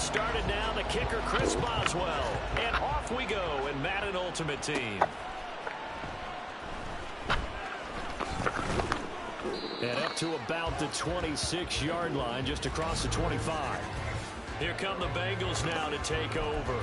started now. The kicker, Chris Boswell. And off we go in Madden Ultimate Team. And up to about the 26-yard line, just across the 25. Here come the Bengals now to take over.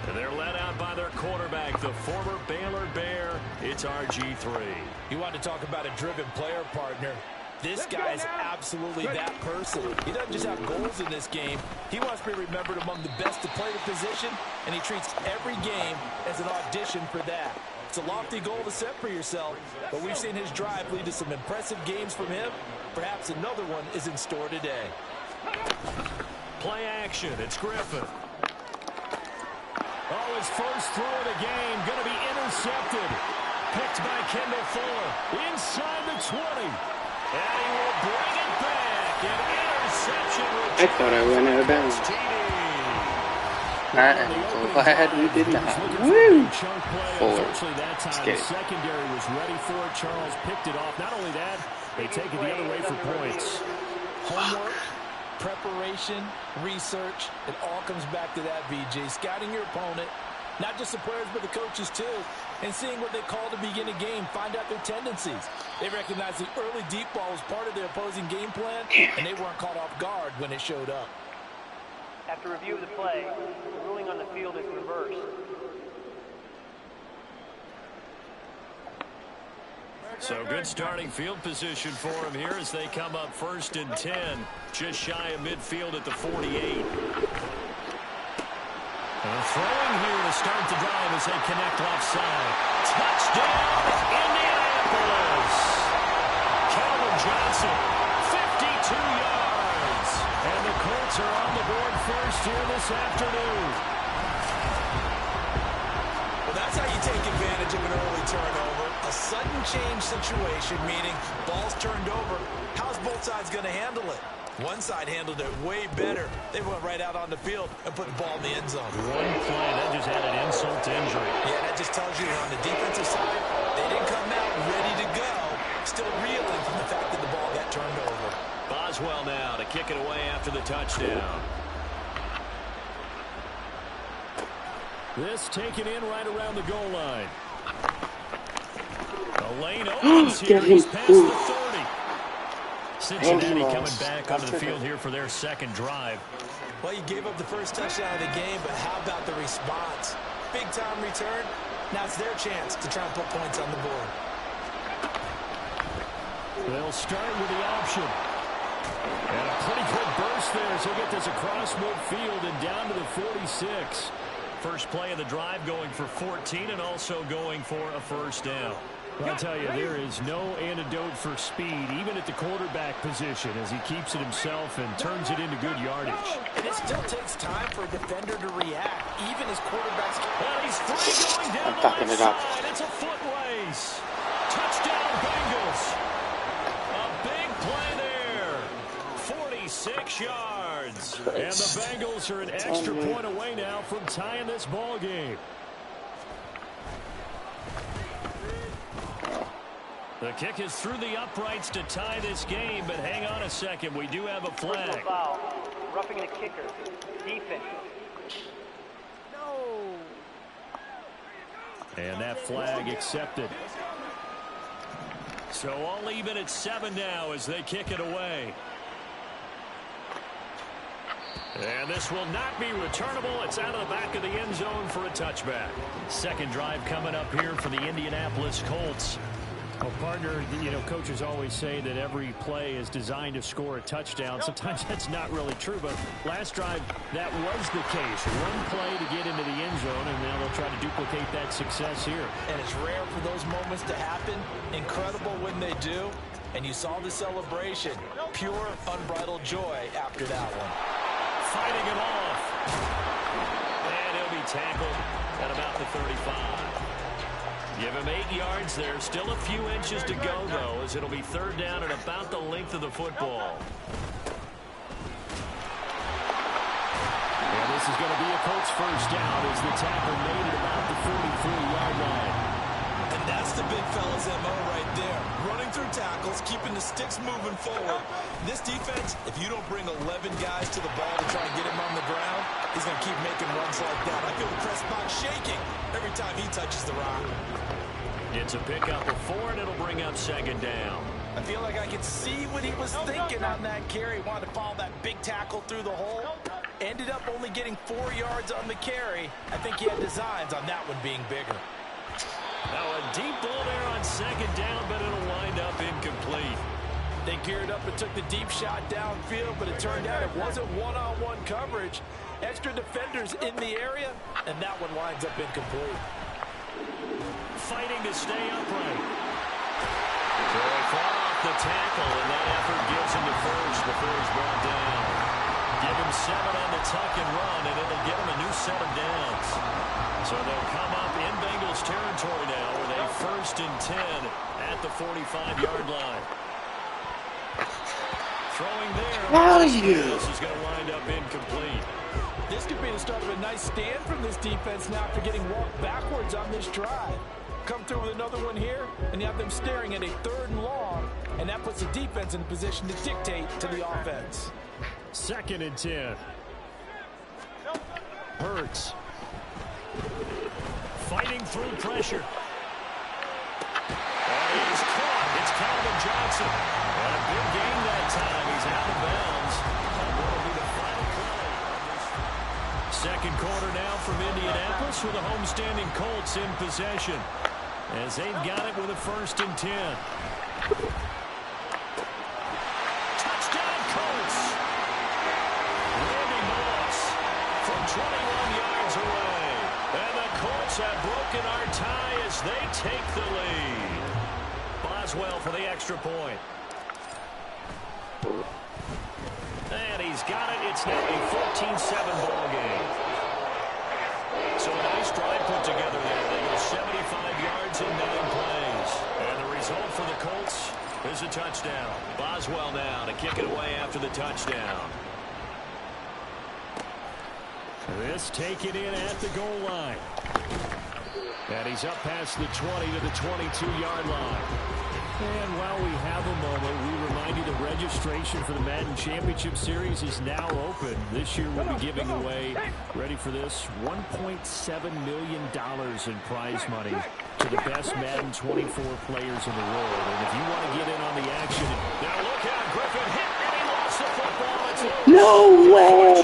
And they're led out by their quarterback, the former Baylor Bear. It's RG3. You want to talk about a driven player, partner. This guy is absolutely that person. He doesn't just have goals in this game. He wants to be remembered among the best to play the position, and he treats every game as an audition for that. It's a lofty goal to set for yourself, but we've seen his drive lead to some impressive games from him. Perhaps another one is in store today. Play action. It's Griffin. Oh, his first throw of the game going to be intercepted. Picked by Kendall Fuller. Inside the 20. And he will bring it back. An interception. I thought I went out of bounds. I am so glad we did not. Woo! Fuller. Let's get it. Secondary was ready for it. Charles picked it off. Not only that, they take it the other way for points. Homework, preparation, research, it all comes back to that, VJ. Scouting your opponent, not just the players but the coaches too, and seeing what they call to begin a game, find out their tendencies. They recognize the early deep ball was part of their opposing game plan, and they weren't caught off guard when it showed up. After review of the play, the ruling on the field is reversed. So good starting field position for him here as they come up 1st and 10. Just shy of midfield at the 48. And throwing here to start the drive as they connect left side. Touchdown, Indianapolis! Calvin Johnson, 52 yards. And the Colts are on the board first here this afternoon. Well, that's how you take advantage of an early turnover. A sudden change situation, meaning ball's turned over. How's both sides going to handle it? One side handled it way better. They went right out on the field and put the ball in the end zone. One play, that just added insult to injury. Yeah, that just tells you on the defensive side, they didn't come out ready to go. Still reeling from the fact that the ball got turned over. Boswell now to kick it away after the touchdown. This taken in right around the goal line. The lane opens here. He's past the 30. Cincinnati coming back onto the field here for their second drive. Well, you gave up the first touchdown of the game, but how about the response? Big-time return. Now it's their chance to try and put points on the board. They'll start with the option. And a pretty good burst there as he'll get this across midfield and down to the 46. First play of the drive going for 14 and also going for a first down. I'll tell you, there is no antidote for speed, even at the quarterback position, as he keeps it himself and turns it into good yardage. And it still takes time for a defender to react, even as quarterbacks. Well, he's free going down I'm tucking it up. It's a foot race. Touchdown, Bengals. A big play there. 46 yards. And the Bengals are an extra point away now from tying this ball game. The kick is through the uprights to tie this game, but hang on a second. We do have a flag. Personal foul. Roughing the kicker. Defense. No. And that flag accepted. So all even at 7 now as they kick it away. And this will not be returnable. It's out of the back of the end zone for a touchback. Second drive coming up here for the Indianapolis Colts. Well, partner, you know, coaches always say that every play is designed to score a touchdown. Sometimes that's not really true, but last drive, that was the case. One play to get into the end zone, and now they'll try to duplicate that success here. And it's rare for those moments to happen. Incredible when they do. And you saw the celebration. Pure, unbridled joy after that one. Fighting it off. And he'll be tackled at about the 35. Give him 8 yards there. Still a few inches to go, though, as it'll be third down at about the length of the football. And this is going to be a Colts first down as the tackle made at about the 43-yard line. And That's the big fella's MO right there. Running through tackles, keeping the sticks moving forward. This defense, if you don't bring 11 guys to the ball to try and get him on the ground, he's going to keep making runs like that. I feel the press box shaking every time he touches the rock. It's a pickup of 4, and it'll bring up second down. I feel like I could see what he was thinking on that carry. Wanted to follow that big tackle through the hole. Ended up only getting 4 yards on the carry. I think he had designs on that one being bigger. Now a deep ball there on second down, but it'll wind up incomplete. They geared up and took the deep shot downfield, but it turned out it wasn't one-on-one coverage. Extra defenders in the area, and that one winds up incomplete. Fighting to stay upright. So they fall off the tackle, and that effort gives him the first before he's brought down. Give him 7 on the tuck and run, and it'll give him a new 7 downs. So they'll come up in Bengals territory now with a 1st and 10 at the 45-yard line. Throwing there. This is going to wind up incomplete. This could be the start of a nice stand from this defense now after getting walked backwards on this drive. Come through with another one here, and you have them staring at a 3rd and long, and that puts the defense in position to dictate to the offense. 2nd and 10. Hurts. Fighting through pressure. And he's caught. It's Calvin Johnson. And a big game that time. He's out of bounds. That will be the final play. Second quarter now from Indianapolis with the homestanding Colts in possession, as they've got it with a 1st and 10. Touchdown Colts. Randy Moss from 21 yards away. And the Colts have broken our tie as they take the lead. Boswell for the extra point. And he's got it. It's now a 14-7 ball game. So a nice drive put together there. They go 75 yards in 9 plays. And the result for the Colts is a touchdown. Boswell now to kick it away after the touchdown. This taken in at the goal line. And he's up past the 20 to the 22-yard line. And while we have a moment, we remind you that registration for the Madden Championship Series is now open. This year we'll be giving away, ready for this, $1.7 million in prize money to the best Madden 24 players in the world. And if you want to get in on the action, now look out, Griffin hit and he lost the football. It's no way!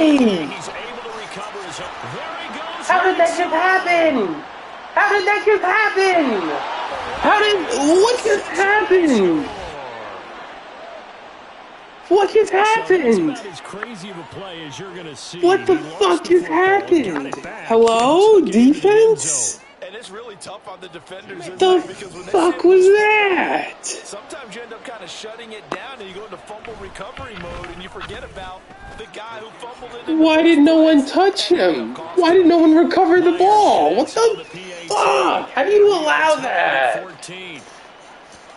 He's able to recover his own. There he goes. How did that just happen? How did that just happen? What just happened? What just happened? As crazy of a play as you're gonna see. What the fuck just happened? Hello, defense? And it's really tough on the defenders. What the fuck was that? Sometimes you end up kind of shutting it down and you go into fumble recovery mode and you forget about the guy who fumbled it. Why did no one touch him? Why did no one recover the ball? What the fuck? How do you allow that?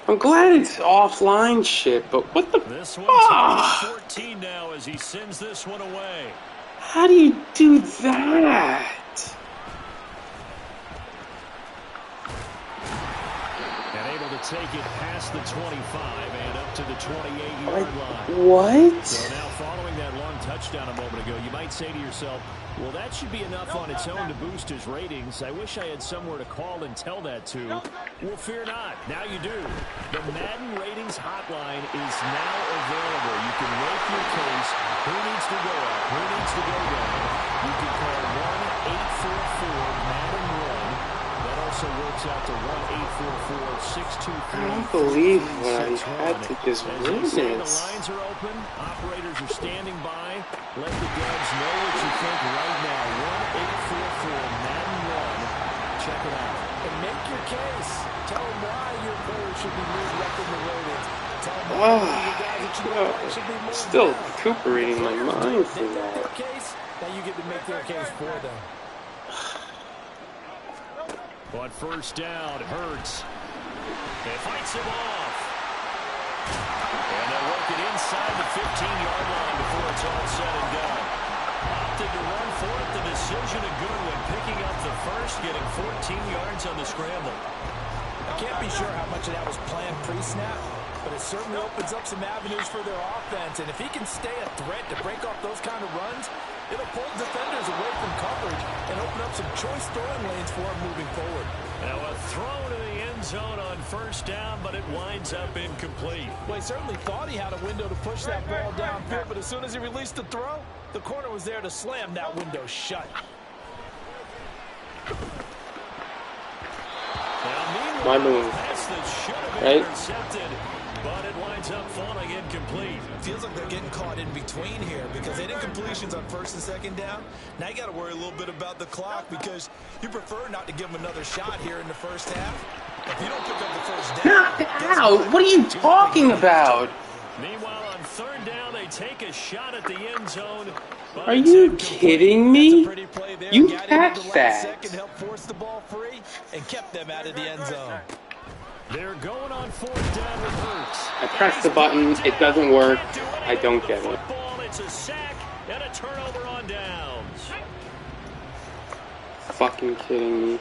I'm glad it's offline shit, but what the fuck? 14 now as he sends this one away. How do you do that? Take it past the 25 and up to the 28-yard line. What? So now following that long touchdown a moment ago, you might say to yourself, well, that should be enough on its own to boost his ratings. I wish I had somewhere to call and tell that to. Well, fear not. Now you do. The Madden Ratings Hotline is now available. You can make your case. Who needs to go up? Who needs to go down? You can call 1-844-MADDEN-1. That also works out to 1-844-623. I don't believe what I had to just witness. The lines are open. Operators are standing by. Let the devs know what you think right now. 1-844-MADDEN-1. Check it out. And make your case. Tell them why your player should be moved up in the ratings. Tell them why your guys that you know should be moved. Still recuperating my mind from that. Now you get to make their case for them. But first down, Hurts. He fights him off. And they'll work it inside the 15-yard line before it's all said and done. Opted to run for it. The decision a good one. Picking up the first, getting 14 yards on the scramble. I can't be sure how much of that was planned pre-snap, but it certainly opens up some avenues for their offense. And if he can stay a threat to break off those kind of runs, it'll pull defenders away from coverage and open up some choice throwing lanes for him moving forward. Now a throw to the end zone on first down, but it winds up incomplete. Well, he certainly thought he had a window to push that ball downfield, but as soon as he released the throw, the corner was there to slam that window shut. My move, right? But it winds up falling incomplete. Feels like they're getting caught in between here because they did incompletions on first and second down. Now you got to worry a little bit about the clock because you prefer not to give them another shot here in the first half. If you don't pick up the first down, Knock out! What are you talking about? Meanwhile, on third down, they take a shot at the end zone. Are you kidding me? You catch that. Second helped force the ball free and kept them out of the end zone. They're going on fourth down with Hurts. I press the button, it doesn't work. I don't get it. It's a sack and a turnover on downs. Fucking kidding me.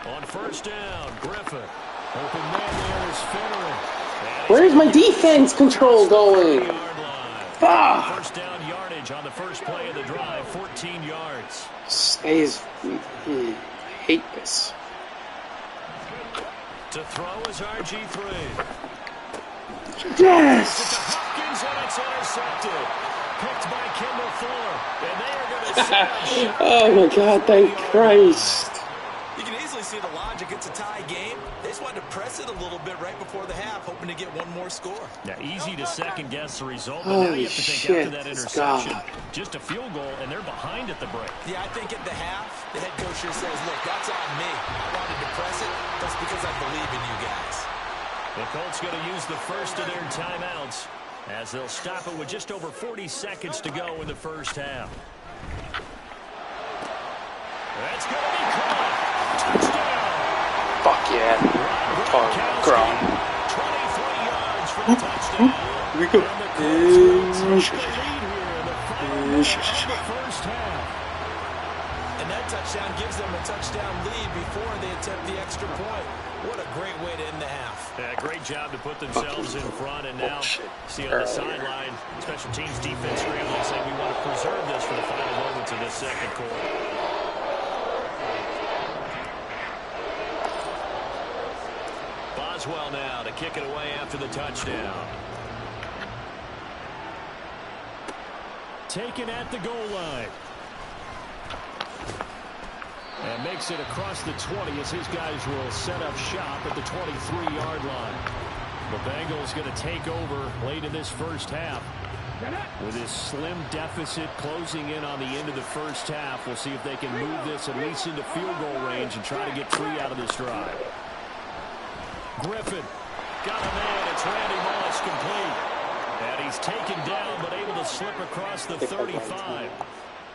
On first down, Griffin. Open man there is Finneran. Where's my defense control going? Fuck! First down yardage on the first play of the drive, 14 yards. Stays. I hate this. To throw is RG3. Yes! Hopkins, and it's intercepted. Picked by Kendall Fuller. And they are going to set up. Oh my god, thank Christ. You can easily see the logic. It's a tie game. They just wanted to press it a little bit right before the half, hoping to get one more score. Yeah, easy to second-guess the result, but now you have to think after that interception, just a field goal, and they're behind at the break. Yeah, I think at the half, the head coach just says, look, that's on me. I wanted to press it. That's because I believe in you guys. The Colts going to use the first of their timeouts as they'll stop it with just over 40 seconds to go in the first half. That's going to be caught. Touchdown. Fuck yeah. Grown. 23 yards for the touchdown. Here we go. And that touchdown gives them a touchdown lead before they attempt the extra point. What a great way to end the half. Yeah, great job to put themselves in front, and now see on the sideline, special teams defense scrambling, saying we want to preserve this for the final moments of this second quarter. Boswell now to kick it away after the touchdown. Taken at the goal line. And makes it across the 20 as his guys will set up shop at the 23-yard line. The Bengals going to take over late in this first half. With his slim deficit closing in on the end of the first half, we'll see if they can move this at least into field goal range and try to get 3 out of this drive. Griffin got a man. It's Randy Moss complete. And he's taken down but able to slip across the 35.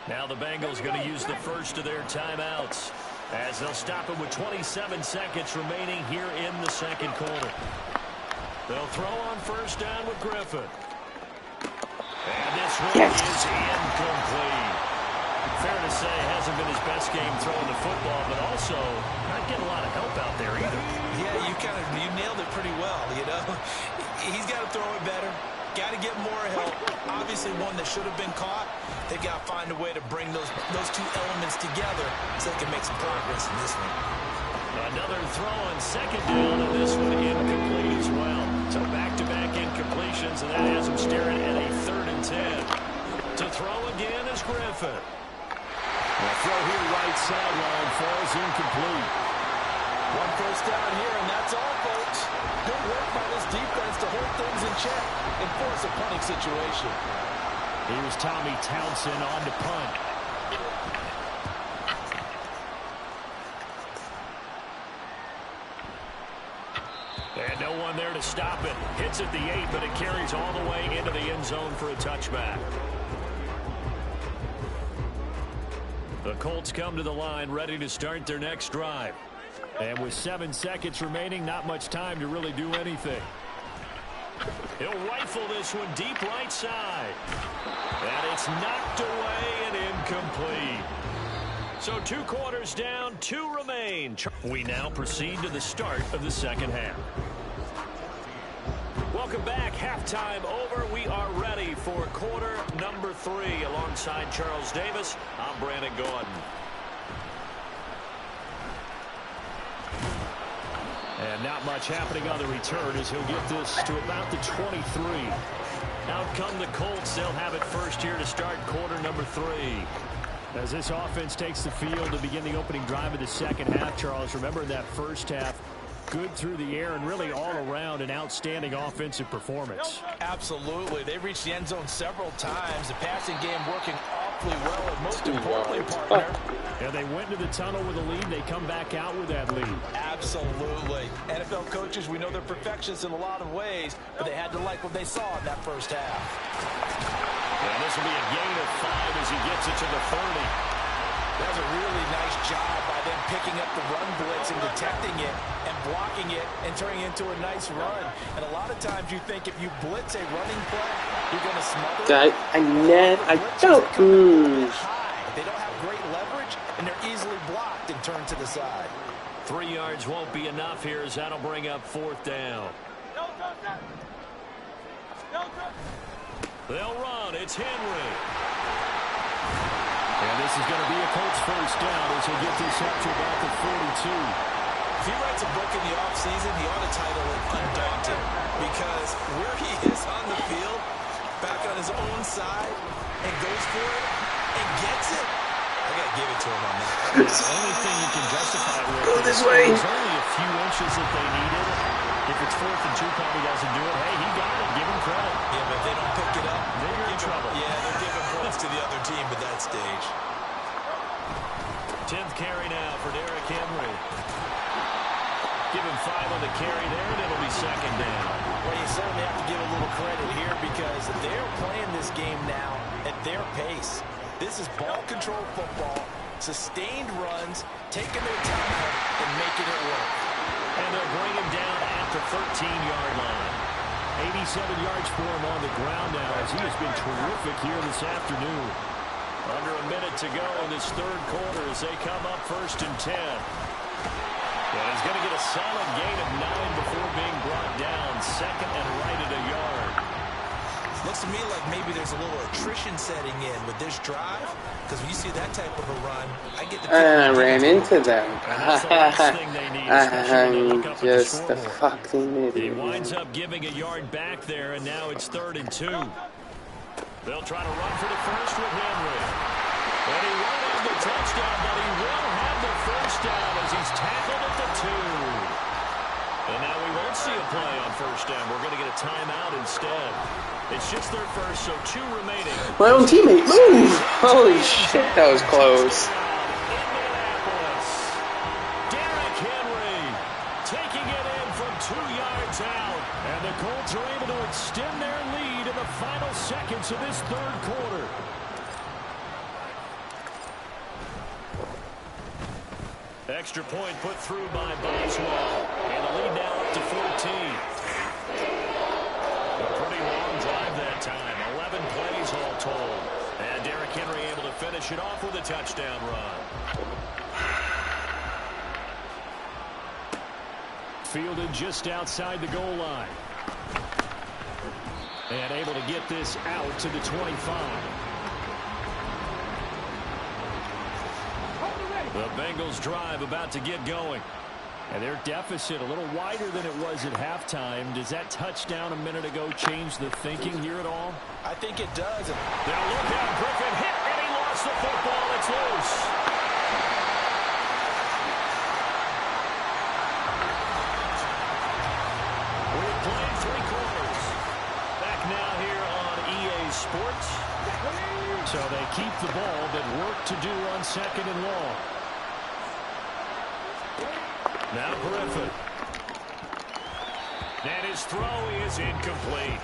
Now the Bengals going to use the first of their timeouts as they'll stop it with 27 seconds remaining here in the second quarter. They'll throw on first down with Griffin. And this one is incomplete. Fair to say, hasn't been his best game throwing the football, but also not getting a lot of help out there either. Yeah, you nailed it pretty well, you know. He's got to throw it better. Got to get more help. Obviously one that should have been caught. They've got to find a way to bring those two elements together so they can make some progress in this one. Another throw on second down, and this one incomplete as well. So back-to-back incompletions, and that has him staring at a 3rd and 10. To throw again is Griffin. The throw here right sideline falls incomplete. One first down here, and that's all, folks. Good work by this defense to hold things in check and force a punting situation. Here's Tommy Townsend on to punt. And no one there to stop it. Hits at the 8, but it carries all the way into the end zone for a touchback. The Colts come to the line ready to start their next drive. And with 7 seconds remaining, not much time to really do anything. He'll rifle this one deep right side. And it's knocked away and incomplete. So 2 quarters down, 2 remain. We now proceed to the start of the second half. Welcome back. Halftime over. We are ready for quarter number 3. Alongside Charles Davis, I'm Brandon Gordon. And not much happening on the return as he'll get this to about the 23. Out come the Colts. They'll have it first here to start quarter number 3. As this offense takes the field to begin the opening drive of the second half, Charles, remember that first half, good through the air and really all around an outstanding offensive performance. Absolutely. They reached the end zone several times. The passing game working awfully well, and most importantly, partner. And they went to the tunnel with a lead. They come back out with that lead. Absolutely. NFL coaches, we know they're perfectionists in a lot of ways, but they had to like what they saw in that first half. And this will be a gain of 5 as he gets it to the 30. That was a really nice job by them picking up the run blitz and detecting it and blocking it and turning it into a nice run. And a lot of times you think if you blitz a running play, you're going to smother it. I don't. They don't have great leverage, and they're easily blocked and turned to the side. 3 yards won't be enough here as that'll bring up 4th down. They'll run. It's Henry. And this is going to be a Colts first down as he'll get this up to about the 42. If he writes a book in the offseason, he ought to title it Undaunted, because where he is on the field, back on his own side, and goes for it, and gets it, I got to give it to him on that. The only thing you can justify it with Go this way. It's only a few inches that they needed. If it's 4th and 2, probably doesn't do it. Hey, he got it. Give him credit. Yeah, but if they don't pick it up, then you're in trouble. Yeah, they're giving points to the other team at that stage. 10th carry now for Derrick Henry. Give him 5 on the carry there, and it'll be 2nd down. Well, you certainly have to give a little credit here because they're playing this game now at their pace. This is ball control football, sustained runs, taking their time and making it work. And they'll bring him down at the 13-yard line. 87 yards for him on the ground now as he has been terrific here this afternoon. Under a minute to go in this 3rd quarter as they come up 1st and 10. And he's going to get a solid gain of 9 before being brought down. 2nd and right at a yard. Looks to me like maybe there's a little attrition setting in with this drive, because when you see that type of a run, I get the I ran into them. I'm just a fucking idiot. He winds up giving a yard back there, and now it's 3rd and 2. They'll try to run for the first with Henry. And he won't have the touchdown, but he will have the first down as he's tackled at the 2. And now we won't see a play on first down. We're going to get a timeout instead. It's just their first, so 2 remaining. My own teammate, move! Holy shit, that was close. Indianapolis. Derrick Henry taking it in from 2 yards out. And the Colts are able to extend their lead in the final seconds of this 3rd quarter. Extra point put through by Boswell. And the lead now up to 14. A pretty long drive that time. 11 plays all told. And Derrick Henry able to finish it off with a touchdown run. Fielded just outside the goal line. And able to get this out to the 25. The Bengals drive about to get going. And their deficit a little wider than it was at halftime. Does that touchdown a minute ago change the thinking here at all? I think it does. Now look out, Griffin hit, and he lost the football. It's loose. We've played 3 quarters. Back now here on EA Sports. So they keep the ball, but work to do on 2nd and long. Now Griffin. And his throw is incomplete.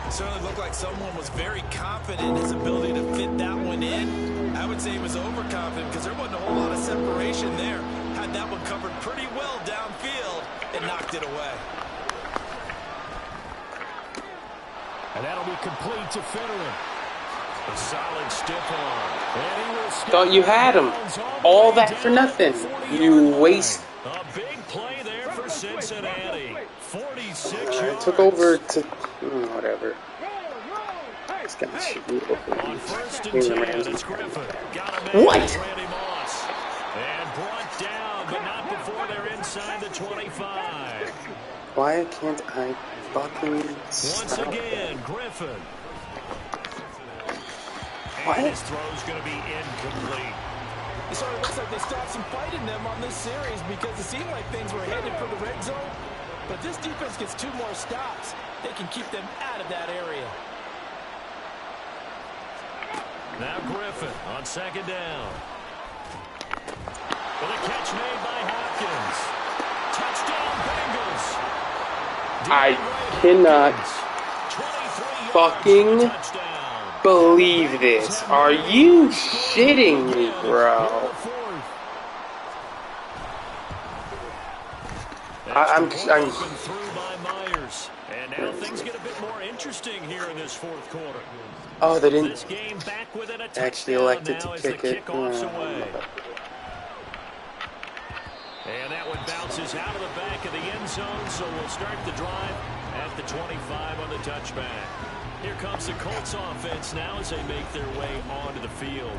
It certainly looked like someone was very confident in his ability to fit that one in. I would say he was overconfident because there wasn't a whole lot of separation there. Had that one covered pretty well downfield and knocked it away. And that'll be complete to Fitterer. A solid stiff arm. Thought you had him. All that for nothing. You waste. A big play there for Cincinnati. 46 I took over to whatever. This guy should be open. On first and 10, it's Griffin. What? And brought down, but not before they're inside the 25. Why can't I fucking Once again, Griffin. What? And his throw's going to be incomplete. It sort of looks like they stopped some fight in them on this series because it seemed like things were headed for the red zone. But this defense gets 2 more stops. They can keep them out of that area. Now Griffin on second down. With a catch made by Hopkins. Touchdown Bengals. I cannot fucking believe this. Are you shitting me, bro? I'm through by Myers. And now things get a bit more interesting here in this fourth quarter. Oh, they didn't This game back within a actually touchdown elected now to as kick the it. kickoff's away. And that one bounces out of the back of the end zone, so we'll start the drive at the 25 on the touchback. Here comes the Colts offense now as they make their way onto the field.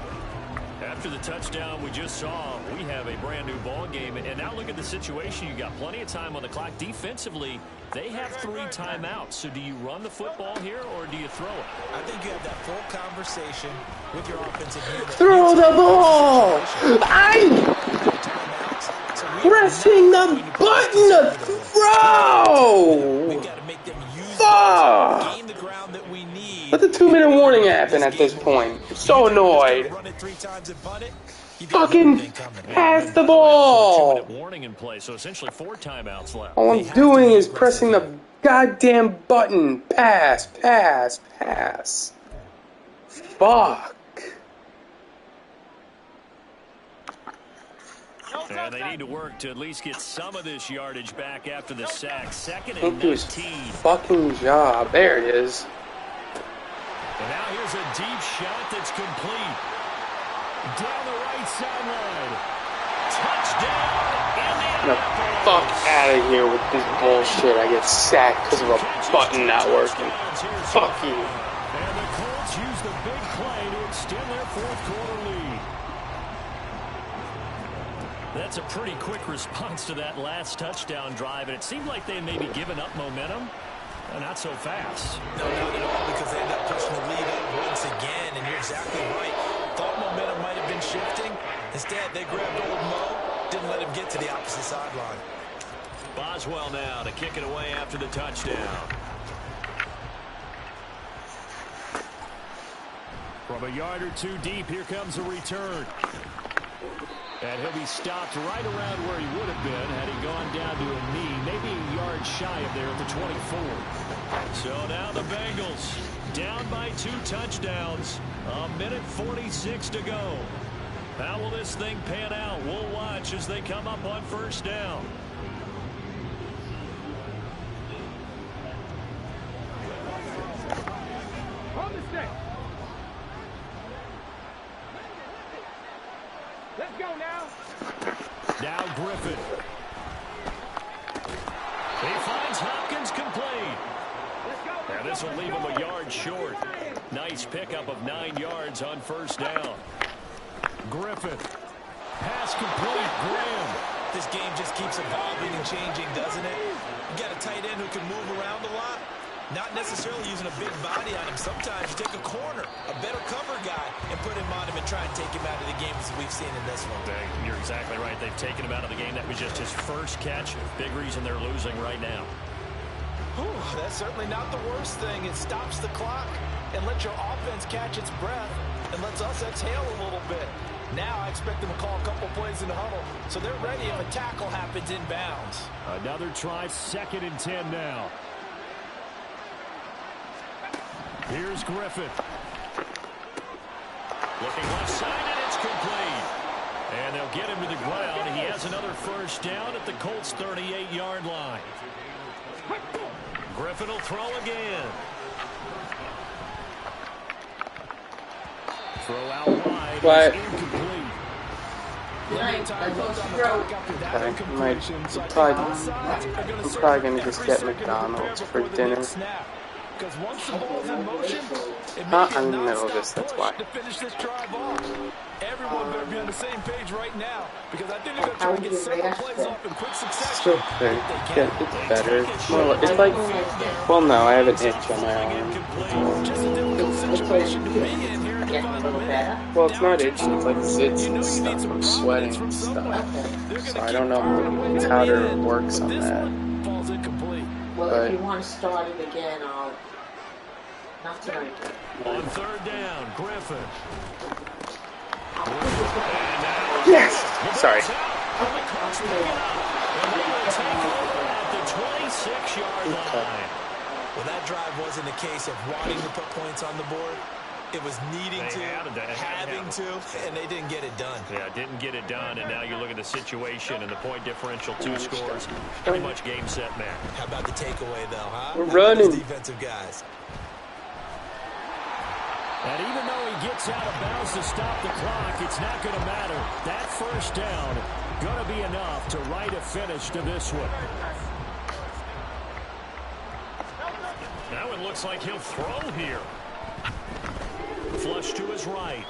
After the touchdown we just saw, we have a brand new ball game. And now look at the situation. You got plenty of time on the clock. Defensively, they have 3 timeouts. So do you run the football here or do you throw it? I think you have that full conversation with your offensive unit. Throw the ball! I'm pressing the button to throw! We've got to make them use gain the ground that we need. Let the 2-minute warning happen at this point. I'm so annoyed. Run it 3 times and punt it. Fucking pass the ball! 2-minute warning in play, so essentially 4 timeouts left. All I'm doing is pressing the goddamn button. Pass, pass, pass. Fuck. And they need to work to at least get some of this yardage back after the sack. Second and Can't do his 19. fucking job. There it is. And now here's a deep shot that's complete. Down the right sideline. Touchdown, Get the Indianapolis. fuck out of here with this bullshit. I get sacked because of a button not working. Fuck you. And the Colts use the big play to extend their fourth quarter lead. That's a pretty quick response to that last touchdown drive, and it seemed like they may be giving up momentum. Not so fast. No, not at all, because they end up pushing the lead up once again, and you're exactly right. Thought momentum might have been shifting. Instead, they grabbed old Mo, didn't let him get to the opposite sideline. Boswell now to kick it away after the touchdown. From a yard or 2 deep, here comes a return. And he'll be stopped right around where he would have been had he gone down to a knee, maybe a yard shy of there at the 24. So now the Bengals down by 2 touchdowns. 1:46 to go. How will this thing pan out? We'll watch as they come up on first down. On the stick. Let's go now. Now Griffin. He finds Hopkins complete. And this will leave him a yard short. Nice pickup of 9 yards on first down. Griffin. Pass complete. Graham. This game just keeps evolving and changing, doesn't it? You got a tight end who can move around a lot. Not necessarily using a big body on him. Sometimes you take a corner, a better cover guy, and put him on him and try and take him out of the game as we've seen in this one. You're exactly right. They've taken him out of the game. That was just his first catch. Big reason they're losing right now. Whew, that's certainly not the worst thing. It stops the clock and lets your offense catch its breath and lets us exhale a little bit. Now I expect them to call a couple plays in the huddle, so they're ready if a tackle happens inbounds. Another try, 2nd and 10 now. Here's Griffin. Looking left side, and it's complete. And they'll get him to the ground. He has another first down at the Colts' 38-yard line. Griffin will throw again. Throw out wide. What? Incomplete. Okay, I'm probably gonna just get McDonald's for dinner. Because once the ball's in motion, it may I'm get in the middle of this, nonstop that's push why. to finish this drive off. Everyone better be on the same page right now, because I think they're going to try to get several plays off in quick succession. Okay, it's better. It's more like, it's like, well, no, I have an itch on my arm. Just a difficult situation to be in here to find a minute. Well, it's not itchy, it's like zits and stuff from sweating and stuff. So I don't know if the powder works on that. Well, if you want to start it again, I'll... Not tonight. On third down, Griffin. Yes! Sorry. At the 26-yard line. Well, that drive wasn't a case of wanting to put points on the board. It was needing to, having to, and they didn't get it done. Yeah, didn't get it done, and now you look at the situation and the point differential, 2 scores, pretty much game, set, match. How about the takeaway, though, huh? We're running. Those defensive guys. And even though he gets out of bounds to stop the clock, it's not going to matter. That first down going to be enough to write a finish to this one. Now it looks like he'll throw here. Flush to his right.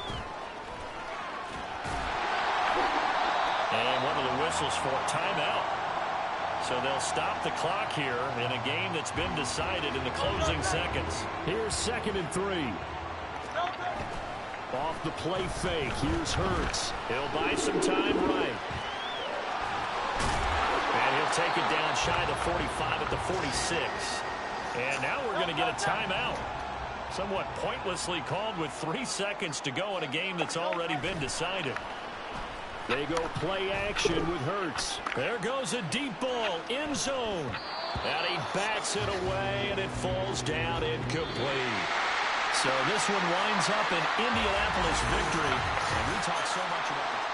And one of the whistles for a timeout. So they'll stop the clock here in a game that's been decided in the closing seconds. Here's 2nd and 3. Off the play fake. Here's Hurts. He'll buy some time right. And he'll take it down shy of the 45 at the 46. And now we're going to get a timeout. Somewhat pointlessly called with 3 seconds to go in a game that's already been decided. They go play action with Hurts. There goes a deep ball, end zone. And he bats it away, and it falls down incomplete. So this one winds up an Indianapolis victory. And we talk so much about it.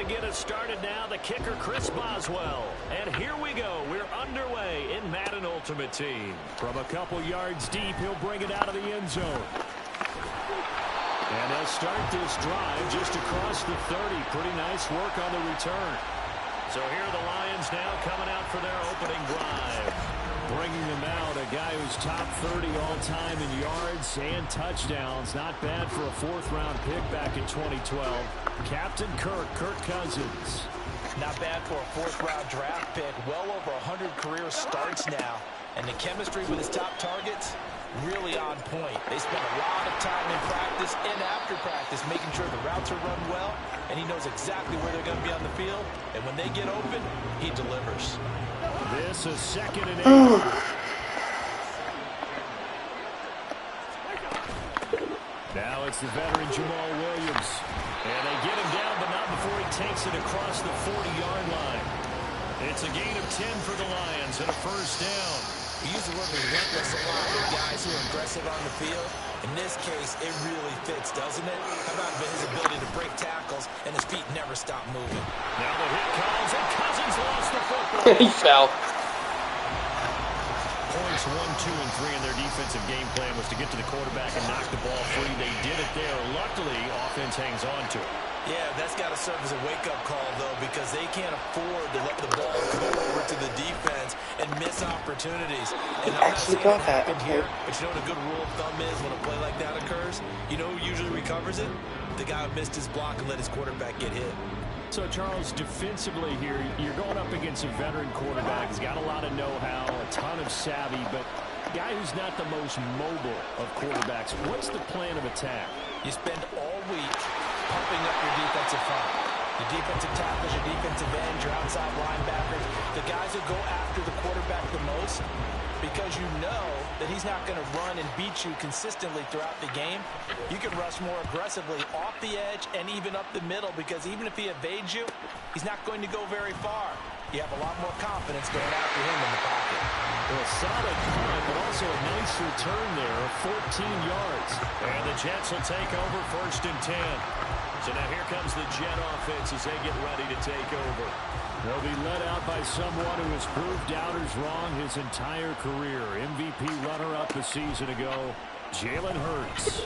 Get us started now, the kicker Chris Boswell. And here we go. We're underway in Madden Ultimate Team. From a couple yards deep, he'll bring it out of the end zone. And they'll start this drive just across the 30. Pretty nice work on the return. So here are the Lions now coming out for their opening drive. Bringing them out, a guy who's top 30 all-time in yards and touchdowns. Not bad for a fourth-round pick back in 2012. Captain Kirk Cousins. Not bad for a fourth-round draft pick. Well over 100 career starts now. And the chemistry with his top targets, really on point. They spend a lot of time in practice and after practice making sure the routes are run well, and he knows exactly where they're going to be on the field. And when they get open, he delivers. This is 2nd and 8. Now it's the veteran Jamal Williams. And they get him down, but not before he takes it across the 40-yard line. It's a gain of 10 for the Lions and a first down. We use the word relentless a lot with guys who are aggressive on the field. In this case, it really fits, doesn't it? How about his ability to break tackles and his feet never stop moving? Now the hit comes, and Cousins lost the football. He fell. Points 1, 2, and 3 in their defensive game plan was to get to the quarterback and knock the ball free. They did it there. Luckily, offense hangs on to it. Yeah, that's got to serve as a wake-up call, though, because they can't afford to let the ball go over to the defense and miss opportunities. And I actually got that. Okay. Here, but you know what a good rule of thumb is when a play like that occurs? You know who usually recovers it? The guy who missed his block and let his quarterback get hit. So, Charles, defensively here, you're going up against a veteran quarterback. He's got a lot of know-how, a ton of savvy, but a guy who's not the most mobile of quarterbacks. What's the plan of attack? You spend all week pumping up your defensive front. Your defensive tackles, your defensive ends, your outside linebackers, the guys who go after the quarterback the most, because you know that he's not going to run and beat you consistently throughout the game. You can rush more aggressively off the edge and even up the middle, because even if he evades you, he's not going to go very far. You have a lot more confidence going after him in the pocket. Well, a solid punt, but also a nice return there of 14 yards. And the Jets will take over 1st and 10. So now here comes the Jet offense as they get ready to take over. They'll be led out by someone who has proved doubters wrong his entire career. MVP runner-up a season ago, Jalen Hurts.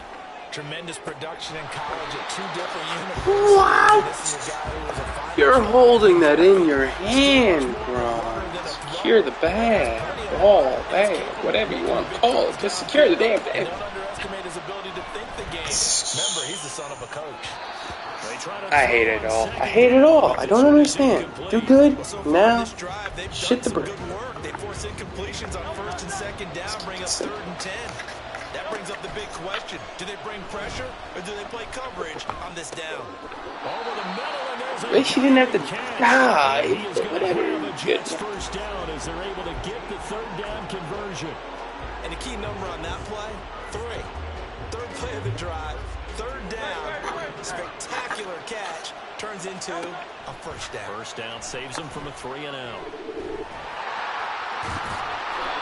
Tremendous production in college at 2 different universities. What? This is a guy who was a final You're holding that in your hand, bro. Secure the bag, ball, bag, whatever you want to call it. Just secure the damn thing. Don't underestimate his ability to think the game. Remember, he's the son of a coach. I hate it all. I hate it all. I don't understand. Do good now. Shit the brick. They force incompletions on 1st and 2nd down, bring up 3rd and 10. That brings up the big question. Do they bring pressure or do they play coverage on this down? Over the middle, and there's a Wish he didn't have to die. He is going to Whatever. have a Jets first down as they're able to get the 3rd down conversion. And the key number on that play, 3. play of the drive. Third down. Spectacular catch. Turns into a first down. First down saves him from a 3-and-out.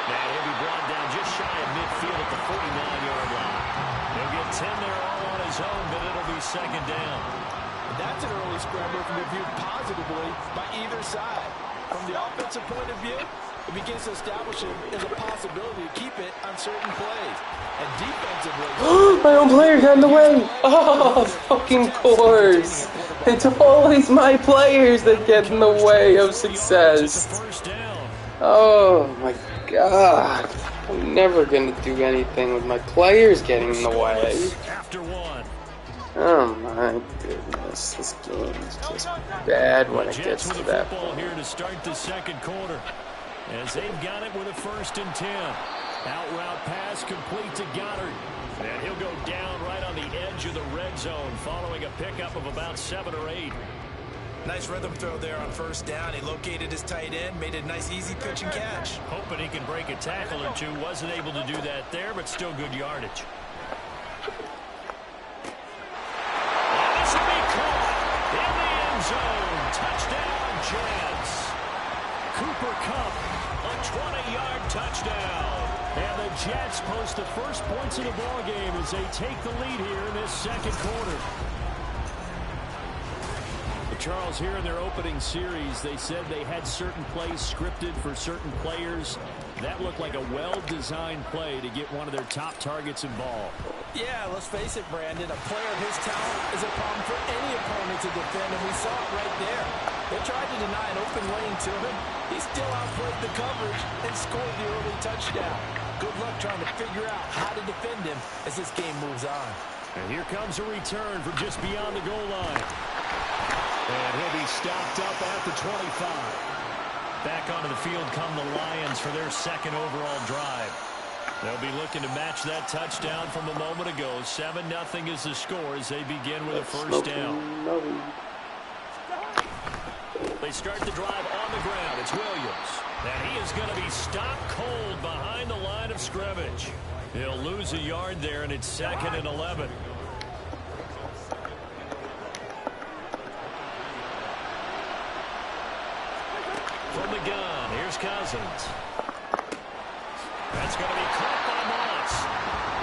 Now he'll be brought down just shy of midfield at the 49-yard line. He'll get 10 there all on his own, but it'll be second down. That's an early scramble to be viewed positively by either side. From the offensive point of view, it begins to establish it as a possibility to keep it on certain plays. And defensively... My own player got in the way! Oh, fucking course! It's always my players that get in the way of success. Oh my god. I'm never gonna do anything with my players getting in the way. Oh my goodness, this game is just bad when it gets to that point. Here to start the second quarter, as they've got it with a 1st and 10. Out route pass complete to Goddard, and he'll go down right on the edge of the red zone, following a pickup of about 7 or 8. Nice rhythm throw there on first down. He located his tight end, made a nice easy pitch and catch. Hoping he can break a tackle or two. Wasn't able to do that there, but still good yardage. Zone, touchdown, Jets. Cooper Kupp, a 20-yard touchdown. And the Jets post the first points of the ball game as they take the lead here in this second quarter. Charles, here in their opening series, they said they had certain plays scripted for certain players. That looked like a well-designed play to get one of their top targets involved. Yeah, let's face it, Brandon. A player of his talent is a problem for any opponent to defend, and we saw it right there. They tried to deny an open lane to him. He still outplayed the coverage and scored the early touchdown. Good luck trying to figure out how to defend him as this game moves on. And here comes a return from just beyond the goal line. And he'll be stopped up at the 25. Back onto the field come the Lions for their second overall drive. They'll be looking to match that touchdown from a moment ago. 7-0 is the score as they begin with a first down. They start the drive on the ground. It's Williams. And he is going to be stopped cold behind the line of scrimmage. He'll lose a yard there, and it's 2nd and 11. From the gun, here's Cousins. That's going to be caught by Moss.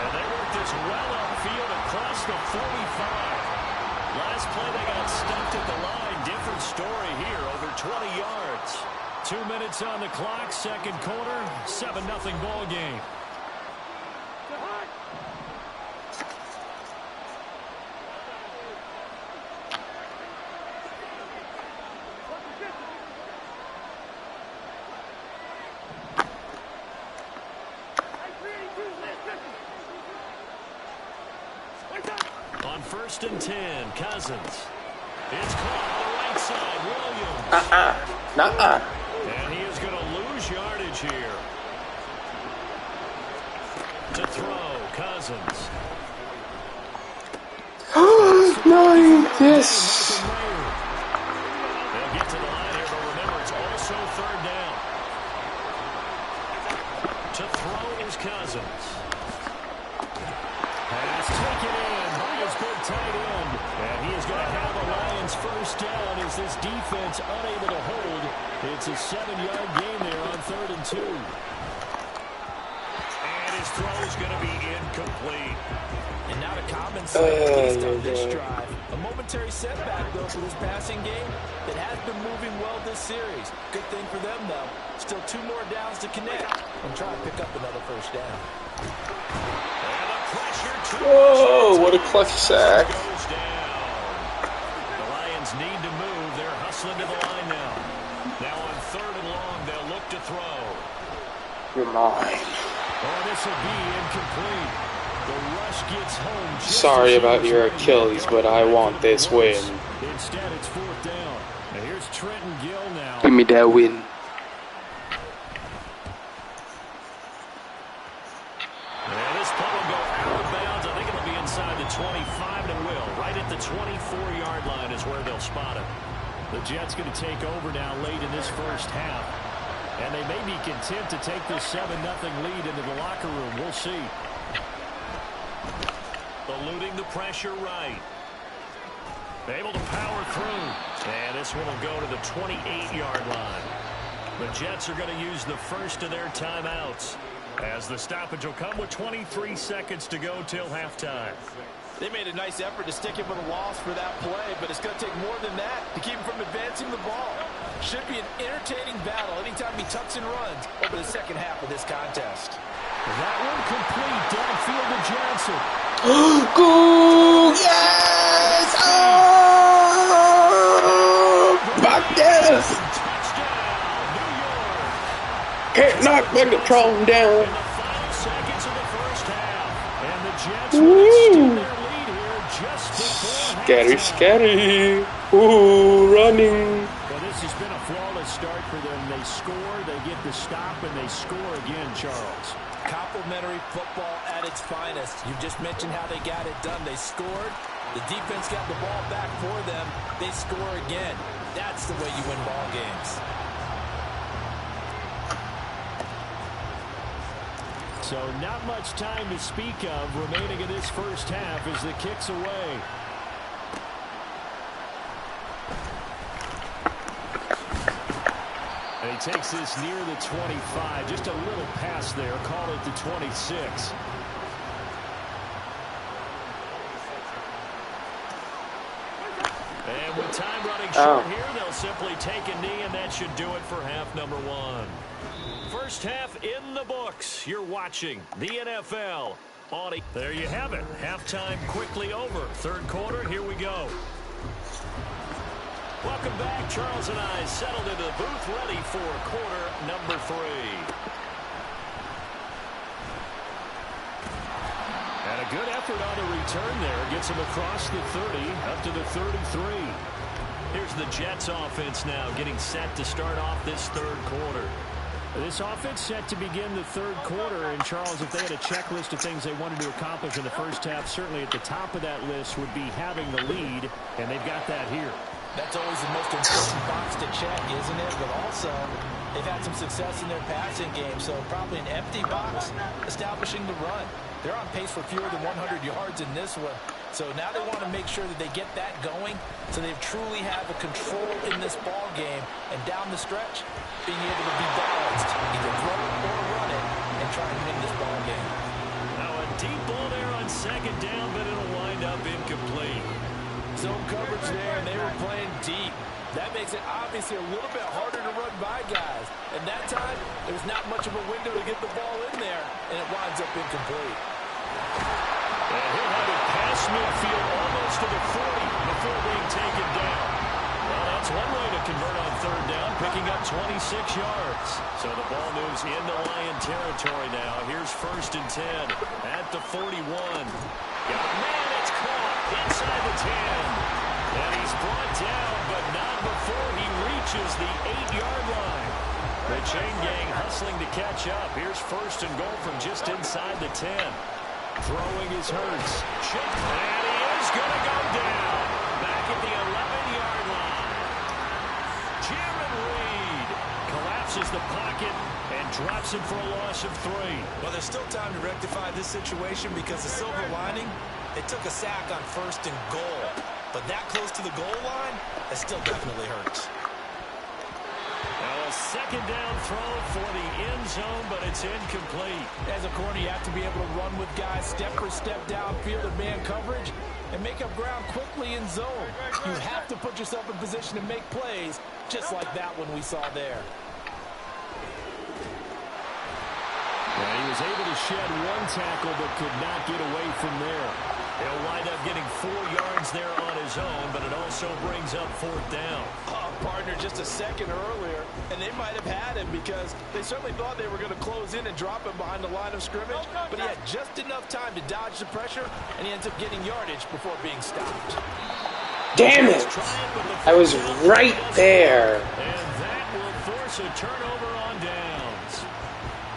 And they work this well upfield across the 45. Last play they got stuffed at the line. Different story here, over 20 yards. 2 minutes on the clock, second quarter, 7-0 ball game. On 1st and 10, Cousins. It's caught on the right side, Williams. And he is going to lose yardage here. To throw, Cousins. Nice. They'll get to the line here, but remember, it's also 3rd down. To throw is Cousins. Pass taken in by his big tight end. And he is going to have a Lions first down as this defense unable to hold. It's a 7-yard gain there on 3rd and 2. And his throw is going to be incomplete. And now to common sense on this drive. A momentary setback, though, for this passing game that has been moving well this series. Good thing for them, though. Still 2 more downs to connect and try to pick up another first down. Whoa, what a clutch sack. The Lions need to move. They're hustling to the line now. Now on 3rd and long, they'll look to throw. You're mine. Oh, this will be incomplete. The rush gets home. Sorry about your Achilles, but I want this win. Instead, it's 4th down. Now here's Trenton Gill now. Give me that win. This play will go out of bounds. I think it'll be inside the 25, and it will. Right at the 24-yard line is where they'll spot it. The Jets going to take over now late in this first half. And they may be content to take this 7-0 lead into the locker room. We'll see. eluding the pressure right. Able to power through. And this one will go to the 28-yard line. The Jets are going to use the first of their timeouts, as the stoppage will come with 23 seconds to go till halftime. They made a nice effort to stick him with a loss for that play, but it's going to take more than that to keep him from advancing the ball. Should be an entertaining battle anytime he tucks and runs over the second half of this contest. That one complete downfield to Johnson. Go! Yes! Oh! Buckets! Touchdown, New York. Can't knock Megatron down. In the final seconds of the first half. And the Jets will extend their lead here just before Scary, halftime. scary. Ooh, running. Well, this has been a flawless start for them. They score, they get the stop, and they score again, Charles. Complimentary football at its finest. You just mentioned how they got it done. They scored. The defense got the ball back for them. They score again. That's the way you win ball games. So not much time to speak of remaining in this first half as the kick's away. And he takes this near the 25. Just a little pass there. Call it the 26. And with time running short here, they'll simply take a knee, and that should do it for half number one. First half in the books. You're watching the NFL. There you have it. Halftime quickly over. Third quarter, here we go. Welcome back. Charles and I settled into the booth, ready for quarter number 3. And a good effort on the return there. Gets him across the 30, up to the 33. Here's the Jets offense now getting set to start off this third quarter. This offense set to begin the third quarter. And, Charles, if they had a checklist of things they wanted to accomplish in the first half, certainly at the top of that list would be having the lead, and they've got that here. That's always the most important box to check, isn't it? But also, they've had some success in their passing game, so probably an empty box establishing the run. They're on pace for fewer than 100 yards in this one. So now they want to make sure that they get that going so they truly have a control in this ball game. And down the stretch, being able to be balanced, either throw it or run it, and try and win this ball game. Now a deep ball there on second down, but it'll wind up incomplete. Zone coverage there, and they were playing deep. That makes it obviously a little bit harder to run by guys. And that time, there was not much of a window to get the ball in there, and it winds up incomplete. And he'll have it past midfield almost to the 40 before being taken down. Well, that's one way to convert on third down, picking up 26 yards. So the ball moves into Lion territory now. Here's 1st and 10 at the 41. Got a man, it's caught inside the 10. And he's brought down, but not before he reaches the 8-yard line. The chain gang hustling to catch up. Here's 1st and goal from just inside the 10. Throwing his Hurts. Chip, and he is going to go down. Back at the 11-yard line. Jaron Reed collapses the pocket and drops him for a loss of 3. Well, there's still time to rectify this situation because the silver lining, they took a sack on 1st and goal. But that close to the goal line, that still definitely hurts. Now a second down throw for the end zone, but it's incomplete. As a corner, you have to be able to run with guys step for step downfield in man coverage and make up ground quickly in zone. You have to put yourself in position to make plays, just like that one we saw there. Well, he was able to shed one tackle, but could not get away from there. He'll wind up getting 4 yards there on his own, but it also brings up 4th down. Partner just a second earlier, and they might have had him because they certainly thought they were going to close in and drop him behind the line of scrimmage, but he had just enough time to dodge the pressure, and he ends up getting yardage before being stopped. Damn it! I was right there. And that will force a turnover on downs.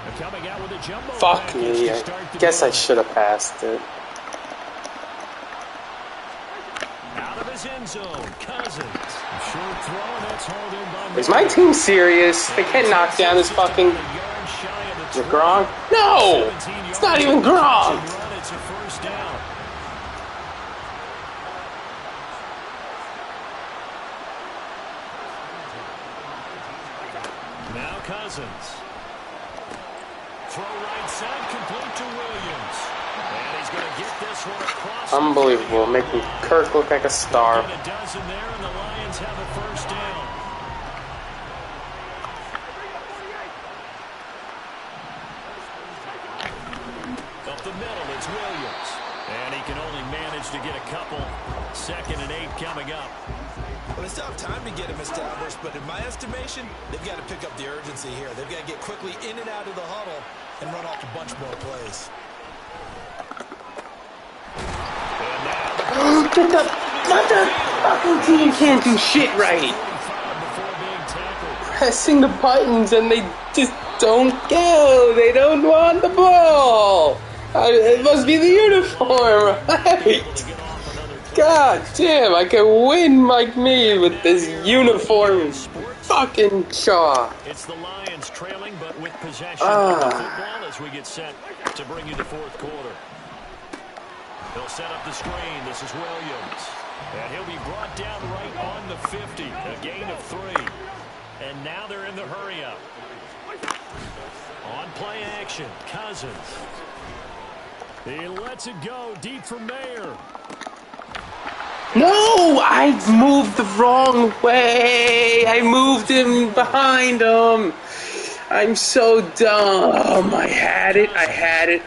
And coming out with a jumbo Fuck me. I guess I should have passed it. Out of his end zone, Cousins. Short throw, and that's hauled in by... Is my team serious? They can't knock down this fucking... Is it Gronk? No! It's not even Gronk! It's a 1st down. Cousins. Throw right side, complete to Williams. And he's going to get this one across. Unbelievable, making Kirk look like a star. And a dozen there, and the Lions have a first down. Up the middle, it's Williams. And he can only manage to get a couple. 2nd and 8 coming up. Well, it's tough time to get him established, but in my estimation, they've got to pick up the urgency here. They've got to get quickly in and out of the huddle and run off a bunch more plays. Get the fucking team can't do shit right. Pressing the buttons and they just don't go. They don't want the ball. It must be the uniform, right? God damn, I can win like me with this uniform fucking jaw. It's the Lions trailing, but with possession of the football as we get set to bring you the 4th quarter. He'll set up the screen. This is Williams. And he'll be brought down right on the 50. A gain of 3. And now they're in the hurry-up. On play action, Cousins. He lets it go deep for Mayer. No, I moved the wrong way. I moved him behind him. I'm so dumb. I had it.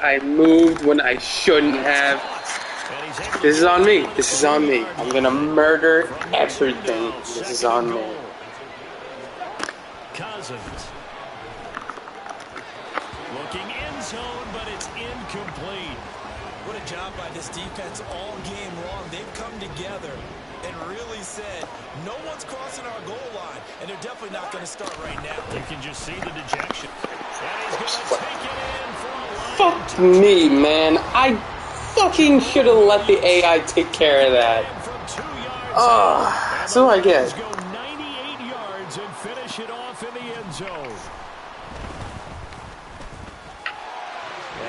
I moved when I shouldn't have. This is on me. This is on me. I'm gonna murder everything. This is on me. Cousins. Looking end zone, but it's incomplete. What a job by this defense all game long. They've come together and really said, no one's crossing our goal line, and they're definitely not going to start right now. You can just see the dejection. And he's going to take it in for a line. Fuck me, man. I fucking should have let the AI take care of that. That's what I get. Go 98 yards and finish it off in the end zone.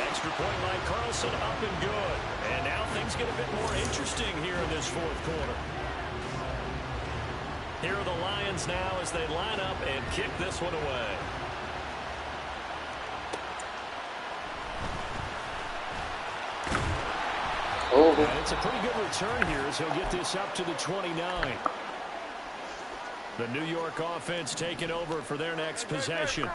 Extra point by Carlson, up and good. And now things get a bit more interesting here in this 4th quarter. Here are the Lions now as they line up and kick this one away. Oh. And it's a pretty good return here as he'll get this up to the 29. The New York offense taking over for their next possession.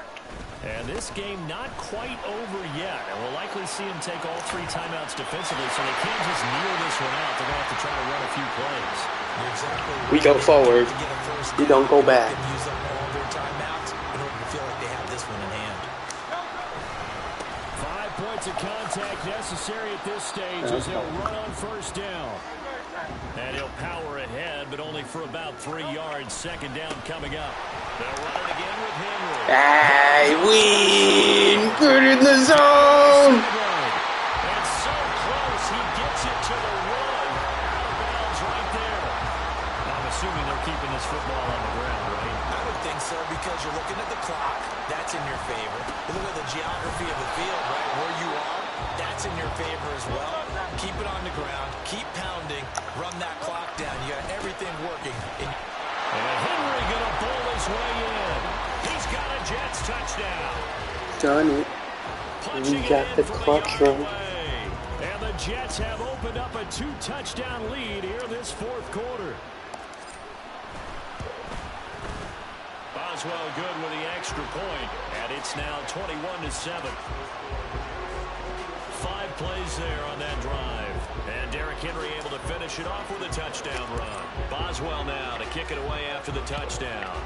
And this game not quite over yet. And we'll likely see him take all 3 timeouts defensively, so they can't just kneel this one out. They're going to have to try to run a few plays. We go forward. We don't go back. Use up all their timeouts in order to feel like they have this one in hand. 5 points of contact necessary at this stage as he'll run on first down. And he'll power ahead, but only for about 3 yards. 2nd down coming up. They'll run it again with Henry. I win! Put in the zone! And so close, he gets it to the 1. Out of bounds right there. I'm assuming they're keeping this football on the ground, right? I would think so, because you're looking at the clock. That's in your favor. You look at the geography of the field, right? Where you are, that's in your favor as well. Keep it on the ground. Keep pounding. Run that clock down. You got everything working. And Henry going to bowl his way in. He's got a Jets touchdown. Done it. We got the clutch run. And the Jets have opened up a 2-touchdown lead here this 4th quarter. Boswell good with the extra point, and it's now 21-7. 5 plays there on that drive. And Derrick Henry able to finish it off with a touchdown run. Boswell now to kick it away after the touchdown.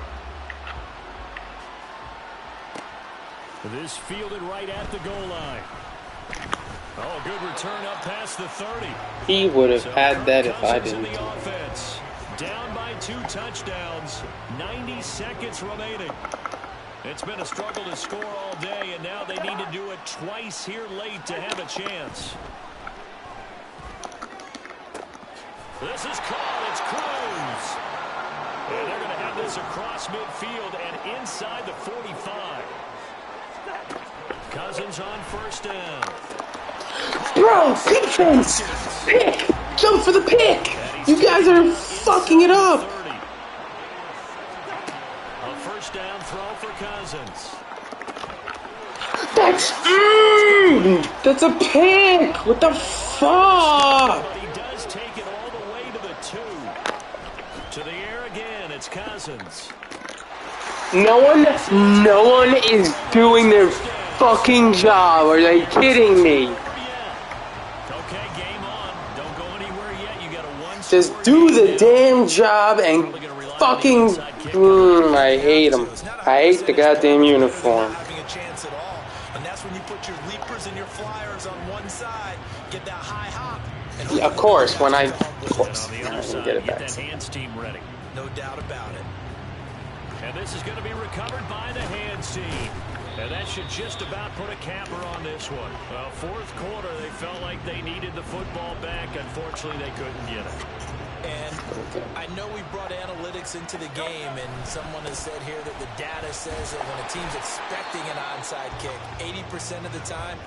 This fielded right at the goal line. Oh, good return up past the 30. He would have had that if I didn't. The offense, down by 2 touchdowns, 90 seconds remaining. It's been a struggle to score all day, and now they need to do it twice here late to have a chance. This is caught. It's Cruz. And they're going to have this across midfield and inside the 45. Cousins on first down. Bro, defense! Pick! Jump for the pick! You guys are fucking it up! A 1st first down throw for Cousins. That's a pick. What the fuck? But he does take it all the way to the 2. To the air again, it's Cousins. No one is doing their fucking job. Are they kidding me? Okay, game on. Don't go anywhere yet. You got a one-score Just do the damn job and fucking. I hate them. I hate the goddamn uniform. And that's when you put your leapers and your flyers on one side, get that high hop. Yeah, of course, when I. And on the other side, get that hands team ready. No doubt about it. And this is going to be recovered by the hands team. And that should just about put a capper on this one. Well, fourth quarter, they felt like they needed the football back. Unfortunately, they couldn't get it. And I know we brought analytics into the game, and someone has said here that the data says that when a team's expecting an onside kick, 80% of the time,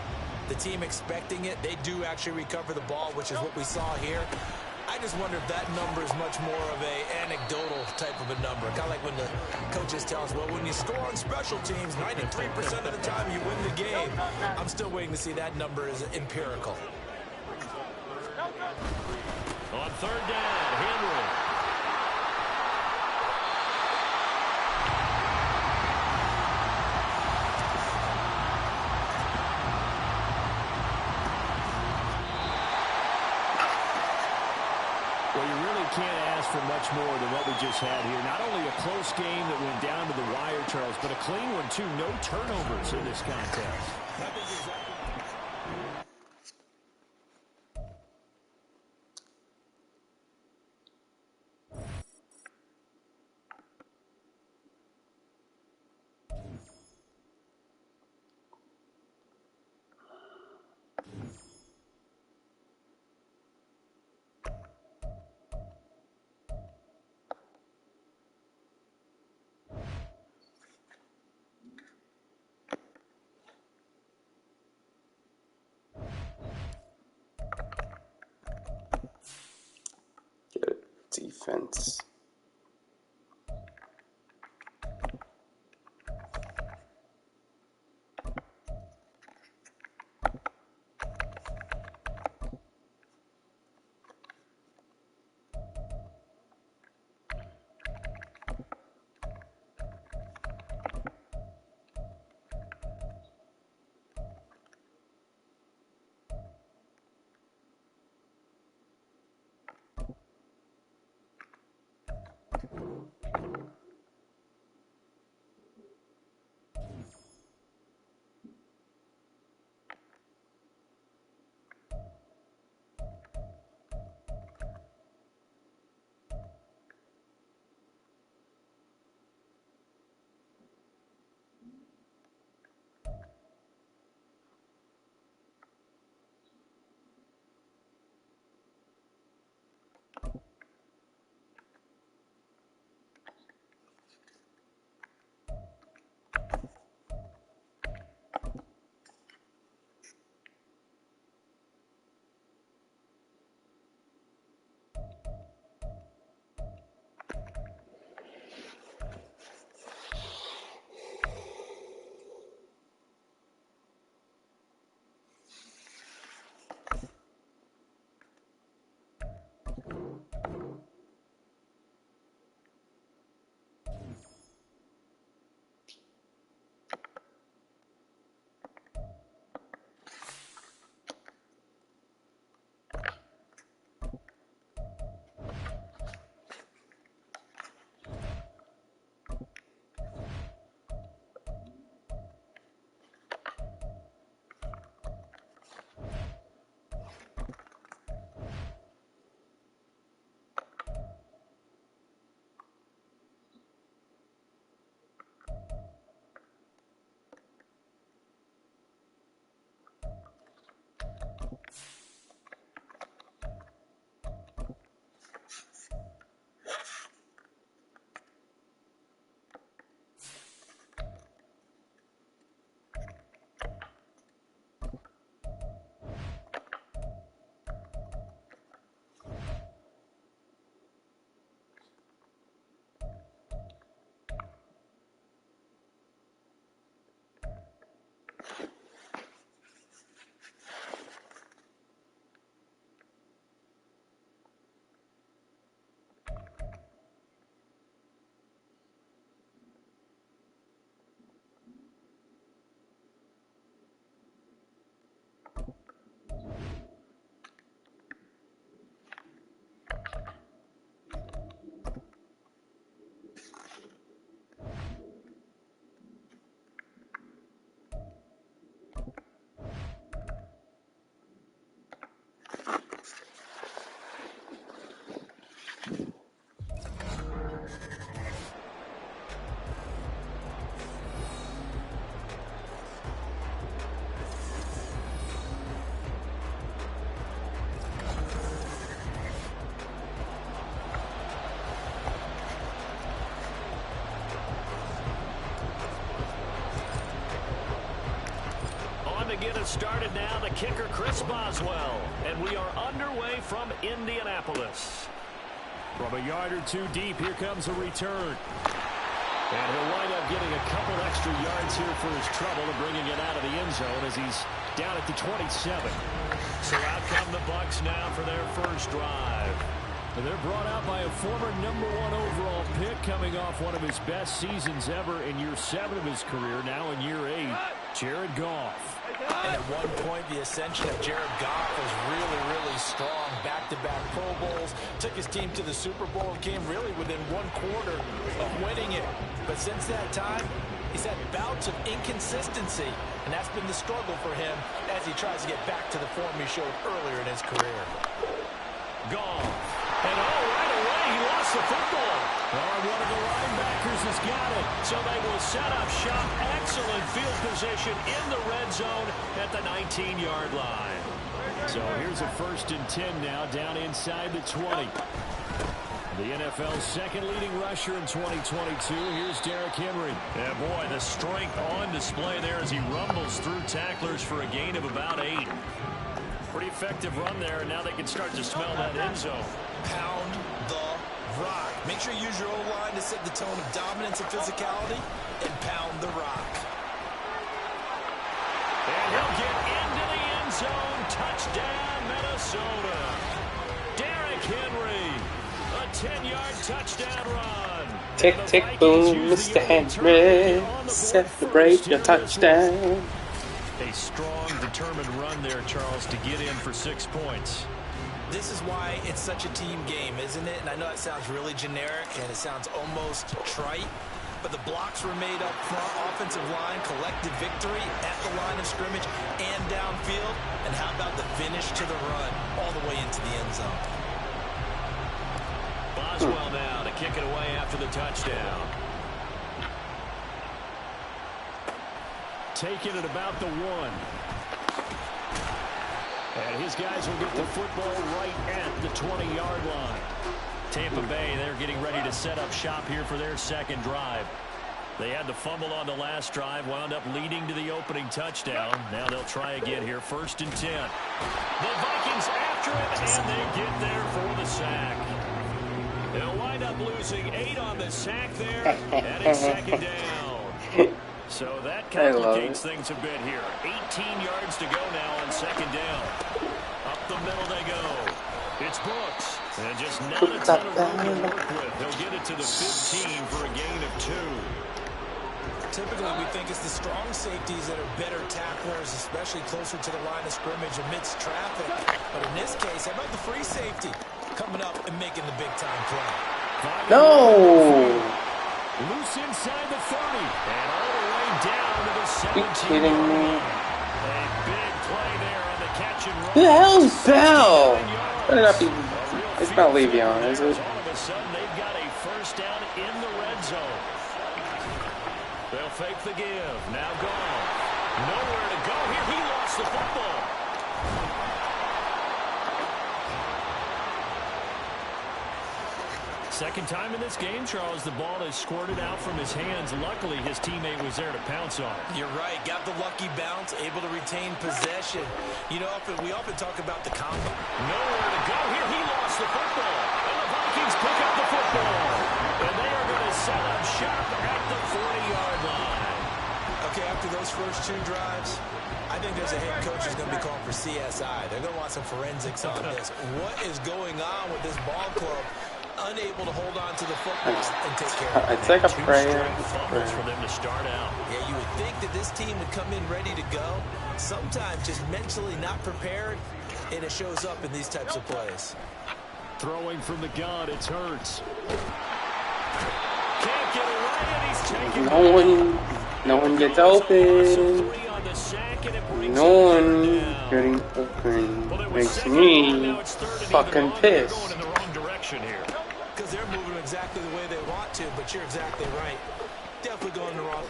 the team expecting it, they do actually recover the ball, which is what we saw here. I just wonder if that number is much more of a anecdotal type of a number. Kind of like when the coaches tell us, well, when you score on special teams, 93% of the time you win the game. I'm still waiting to see that number is empirical. On third down, Henry. Well, you really can't ask for much more than what we just had here. Not only a close game that went down to the wire, Charles, but a clean one, too. No turnovers in this contest. Defense. has started now. The kicker, Chris Boswell. And we are underway from Indianapolis. From a yard or two deep, here comes a return. And he'll wind up getting a couple extra yards here for his trouble and bringing it out of the end zone as he's down at the 27. So out come the Bucs now for their first drive. And they're brought out by a former #1 overall pick coming off one of his best seasons ever in year 7 of his career, now in year 8, Jared Goff. And at one point, the ascension of Jared Goff was really, really strong. Back-to-back Pro Bowls, took his team to the Super Bowl, and came really within 1 quarter of winning it. But since that time, he's had bouts of inconsistency, and that's been the struggle for him as he tries to get back to the form he showed earlier in his career. Goff. And right away, he lost the football. One of the linebackers has got it. So they will set up shop. Excellent field position in the red zone at the 19-yard line. So here's a 1st and 10 now, down inside the 20. The NFL's second leading rusher in 2022. Here's Derrick Henry. Yeah, boy, the strength on display there as he rumbles through tacklers for a gain of about 8. Pretty effective run there, and now they can start to smell that end zone. Pound the rock. Make sure you use your O-line to set the tone of dominance and physicality, and pound the rock. And he'll get into the end zone. Touchdown, Minnesota. Derrick Henry, a 10-yard touchdown run. Tick, tick, boom, Mr. Henry. Celebrate your touchdown. A strong, determined run there, Charles, to get in for 6 points. This is why it's such a team game, isn't it? And I know it sounds really generic and it sounds almost trite, but the blocks were made up front, offensive line, collective victory at the line of scrimmage and downfield. And how about the finish to the run all the way into the end zone? Boswell now to kick it away after the touchdown. Taking it about the 1. And his guys will get the football right at the 20-yard line. Tampa Bay, they're getting ready to set up shop here for their second drive. They had the fumble on the last drive, wound up leading to the opening touchdown. Now they'll try again here, 1st and 10. The Vikings after him, and they get there for the sack. They'll wind up losing 8 on the sack there, and it's 2nd down. So that complicates things a bit here. 18 yards to go now on 2nd down. Up the middle they go. It's Brooks. And just not a ton of room to work with. They'll get it to the 15 for a gain of 2. Typically, we think it's the strong safeties that are better tacklers, especially closer to the line of scrimmage amidst traffic. But in this case, how about the free safety coming up and making the big-time play? No! Loose inside the 30. And all the way down to the 17. Are you kidding me? A big play there on the catch and run. Who the hell's Bell? Better not be. It's not Le'Veon, is it? All of a sudden, they've got a 1st down in the red zone. They'll fake the give. Now gone. Nowhere to go here. He lost the football. Second time in this game, Charles, the ball is squirted out from his hands. Luckily, his teammate was there to pounce on it. You're right. Got the lucky bounce, able to retain possession. You know, we often talk about the combo. Nowhere to go here. He lost the football. And the Vikings pick up the football. And they are going to set up shop at the 40-yard line. Okay, after those first 2 drives, I think there's a head coach who's going to be called for CSI. They're going to want some forensics on this. What is going on with this ball club? Unable to hold on to the football and take care of it. It's like a prayer. For them to start out. Yeah, you would think that this team would come in ready to go. Sometimes just mentally not prepared, and it shows up in these types of plays. Throwing from the gun, it's Hurts. Can't get away, and he's taking No one gets open. No one getting open. Makes me fucking pissed. Because they're moving exactly the way they want to, but you're exactly right. Definitely going the wrong.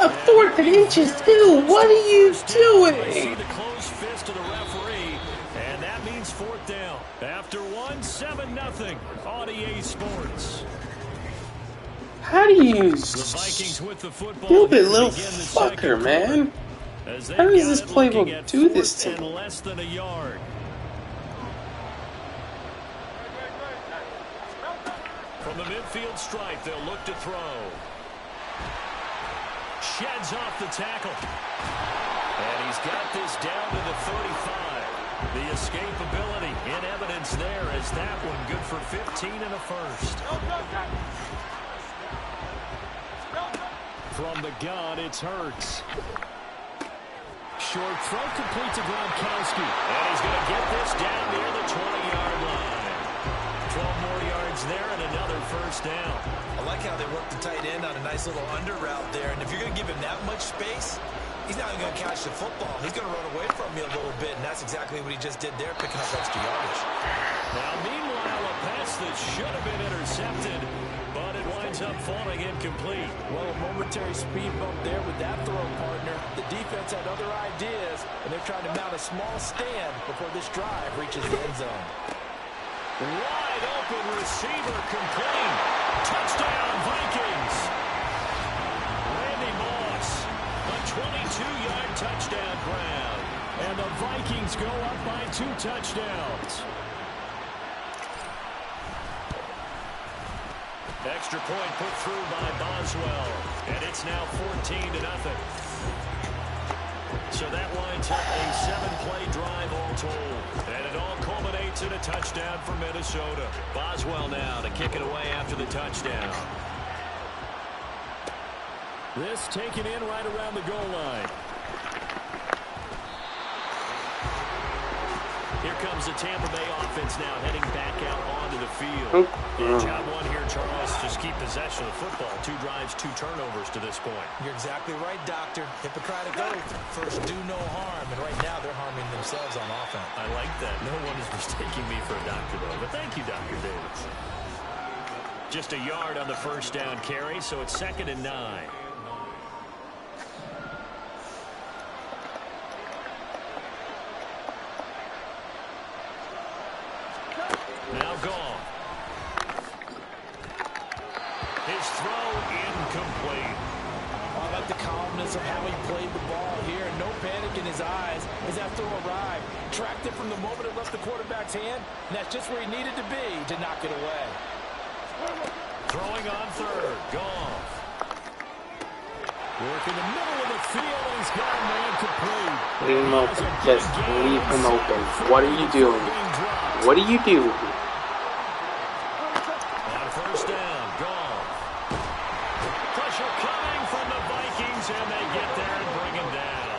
A 4th and inches too. What are you doing? The closed fist of the referee, and that means 4th down. After 1, 7-0 on EA Sports. How do you stupid little fucker, man? How does this playbook do this to me? Less than a yard. From the midfield stripe, they'll look to throw. Sheds off the tackle. And he's got this down to the 35. The escapability in evidence there as that one good for 15 and a first. From the gun, it's Hurts. Short throw complete to Gronkowski. And he's going to get this down near the 20-yard line. 12 more yards there and another first down. I like how they work the tight end on a nice little under route there. And if you're going to give him that much space, he's not even going to catch the football. He's going to run away from you a little bit, and that's exactly what he just did there, picking up extra yardage. Now, meanwhile, a pass that should have been intercepted, but it winds up falling incomplete. Well, a momentary speed bump there with that throw, partner. The defense had other ideas, and they're trying to mount a small stand before this drive reaches the end zone. Wide open receiver complete. Touchdown, Vikings. Randy Moss, a 22-yard touchdown grab. And the Vikings go up by 2 touchdowns. Extra point put through by Boswell. And it's now 14-0. So that winds up a 7-play drive all told. And it all culminates in a touchdown for Minnesota. Boswell now to kick it away after the touchdown. This taken in right around the goal line. Here comes the Tampa Bay offense now heading back out onto the field. Job one here, Charles, just keep possession of the football. 2 drives, 2 turnovers to this point. You're exactly right, Doctor. Hippocratic oath. First, do no harm. And right now, they're harming themselves on offense. I like that. No one is mistaking me for a doctor, though. But thank you, Dr. Davis. Just a yard on the first down carry, so it's 2nd and 9. Now gone. His throw incomplete. I like the calmness of how he played the ball here. No panic in his eyes as that throw arrived. Tracked it from the moment it left the quarterback's hand, and that's just where he needed to be to knock it away. Throwing on 3rd. Goff. Work in the middle of the field, and he's got him incomplete. Leave him open. Just leave him open. What are you doing? What are you doing? On first down, Goff. Pressure coming from the Vikings, and they get there and bring him down.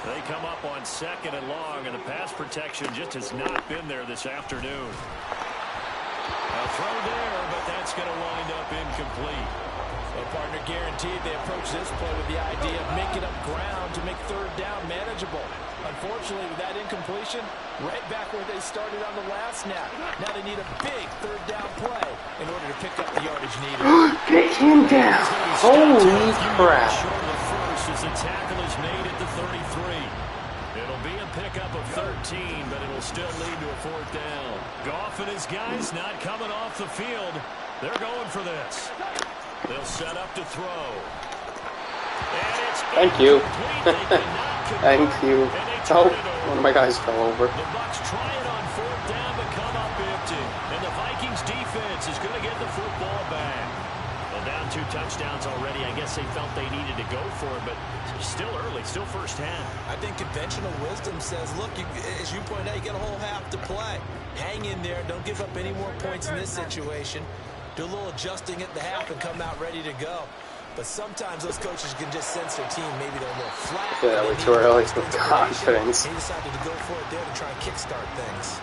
They come up on 2nd and long, and the pass protection just has not been there this afternoon. A throw there, but that's going to wind up incomplete. Well, partner, guaranteed they approach this play with the idea of making up ground to make 3rd down manageable. Unfortunately, with that incompletion, right back where they started on the last snap. Now they need a big 3rd down play in order to pick up the yardage needed. Pick him down. Holy crap. Short of the first as the tackle is made at the 33. It'll be a pickup of 13, but it'll still lead to a 4th down. Goff and his guys not coming off the field. They're going for this. They'll set up to throw. Thank you. Thank you. Oh, one of my guys fell over. The Bucs try it on 4th down to come up empty. And the Vikings defense is going to get the football back. Well, down 2 touchdowns already. I guess they felt they needed to go for it, but still early, still first half. I think conventional wisdom says, look, as you point out, you got a whole half to play. Hang in there. Don't give up any more points in this situation. Do a little adjusting at the half and come out ready to go. But sometimes those coaches can just sense their team. Maybe they're a little flat. Yeah, we're too early with confidence. He decided to go for it there to try and kickstart things.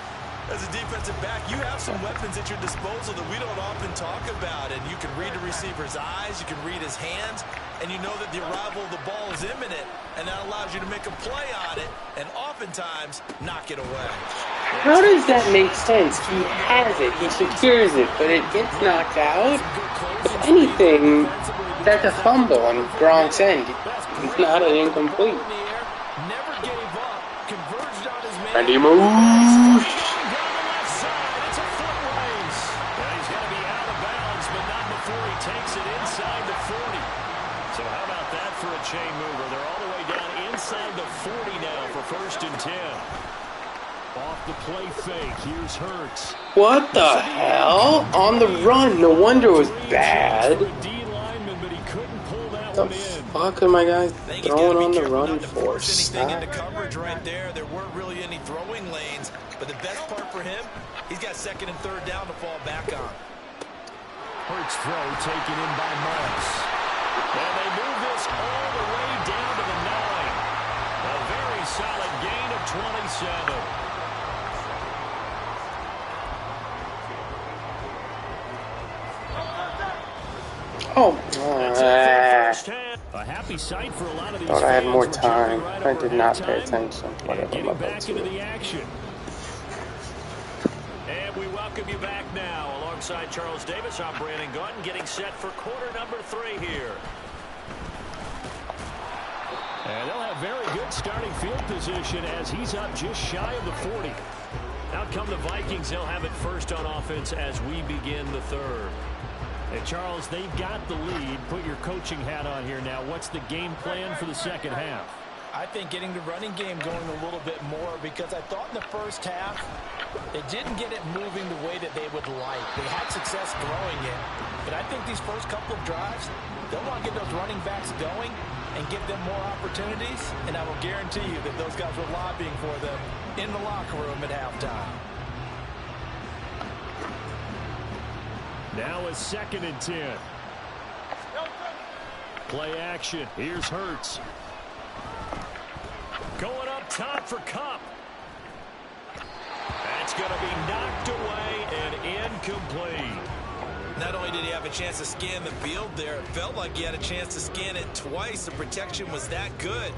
As a defensive back, you have some weapons at your disposal that we don't often talk about. And you can read the receiver's eyes, you can read his hands, and you know that the arrival of the ball is imminent. And that allows you to make a play on it and oftentimes knock it away. How does that make sense? He has it, he secures it, but it gets knocked out? If anything, that's a fumble on Gronk's end. It's not an incomplete. Randy Moose. He's got to be out of bounds, but not before he takes it inside. 10. Off the play fake. Here's Hurts. What the hell? On the run. No wonder it was bad. What the fuck am I guys throwing on the run for? Anything into coverage right there. There weren't really any throwing lanes. But the best part for him, he's got second and third down to fall back on. Hurts throw taken in by Moss. And they move this all the way down to the 9. A very solid gain of 27. Oh, a happy sight for a lot of these thought I had more fans. time. I did not pay attention. Getting back into the action. And we welcome you back now. Alongside Charles Davis, I'm Brandon Gaudin, getting set for quarter number 3 here. And they'll have very good starting field position as he's up just shy of the 40. Out come the Vikings. They'll have it first on offense as we begin the third. Hey, Charles, they've got the lead. Put your coaching hat on here now. What's the game plan for the second half? I think getting the running game going a little bit more, because I thought in the first half they didn't get it moving the way that they would like. They had success throwing it. But I think these first couple of drives, they'll want to get those running backs going and give them more opportunities. And I will guarantee you that those guys were lobbying for them in the locker room at halftime. Now a 2nd and 10. Play action. Here's Hurts. Going up top for Kupp. That's going to be knocked away and incomplete. Not only did he have a chance to scan the field there, it felt like he had a chance to scan it twice. The protection was that good.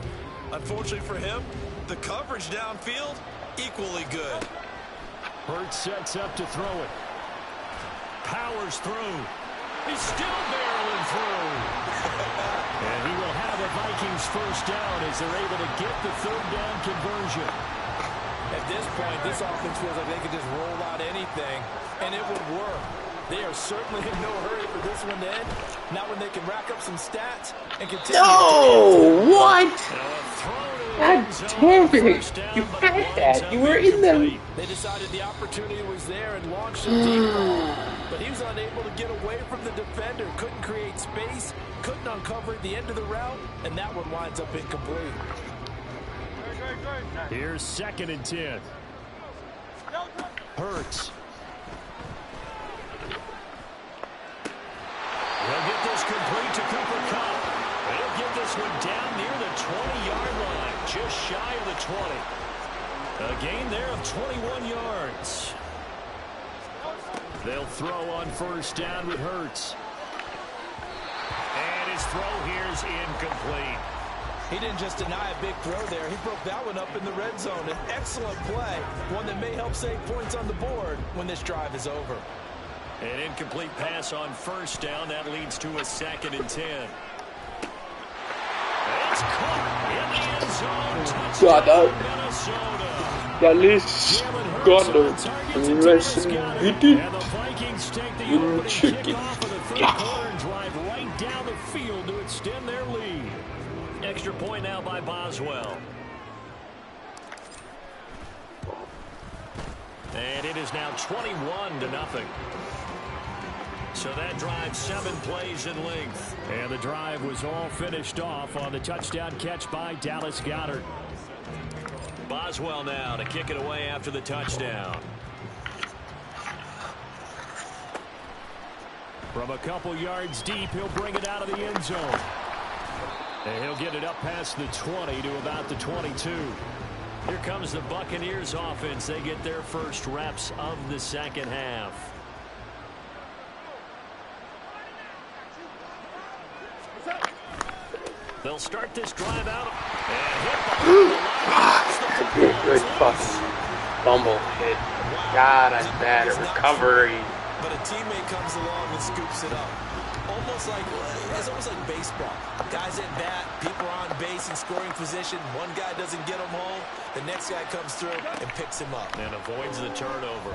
Unfortunately for him, the coverage downfield, equally good. Hurts sets up to throw it. Powers through. He's still barreling through. And he will have a Vikings first down as they're able to get the third down conversion. At this point, this offense feels like they could just roll out anything, and it would work. They are certainly in no hurry for this one to end. Not when they can rack up some stats and continue. No! What? God damn it. You had that. You were in them. They decided the opportunity was there and launched a deep ball. But he was unable to get away from the defender. Couldn't create space. Couldn't uncover the end of the route. And that one winds up incomplete. Here's 2nd and 10. Hurts. He'll get this complete to Cooper Kupp. He'll get this one down near the 20-yard line, just shy of the 20. A gain there of 21 yards. They'll throw on first down with Hurts. And his throw here is incomplete. He didn't just deny a big throw there. He broke that one up in the red zone. An excellent play, one that may help save points on the board when this drive is over. An incomplete pass on first down. That leads to a 2nd and 10. It's caught in the end zone. Touchdown, Minnesota. Dallas Goddard wrestling And the Vikings take the opening kickoff of the third quarter and drive right down the field to extend their lead. Extra point now by Boswell. And it is now 21-0. So that drive 7 plays in length. And the drive was all finished off on the touchdown catch by Dallas Goedert. Boswell now to kick it away after the touchdown. From a couple yards deep, he'll bring it out of the end zone. And he'll get it up past the 20 to about the 22. Here comes the Buccaneers offense. They get their first reps of the second half. They'll start this drive out. And hit to be a good fumble hit. God, that's bad. A recovery. But a teammate comes along and scoops it up. It's almost like baseball. Guys at bat, people are on base in scoring position. One guy doesn't get him home. The next guy comes through and picks him up. And avoids the turnover.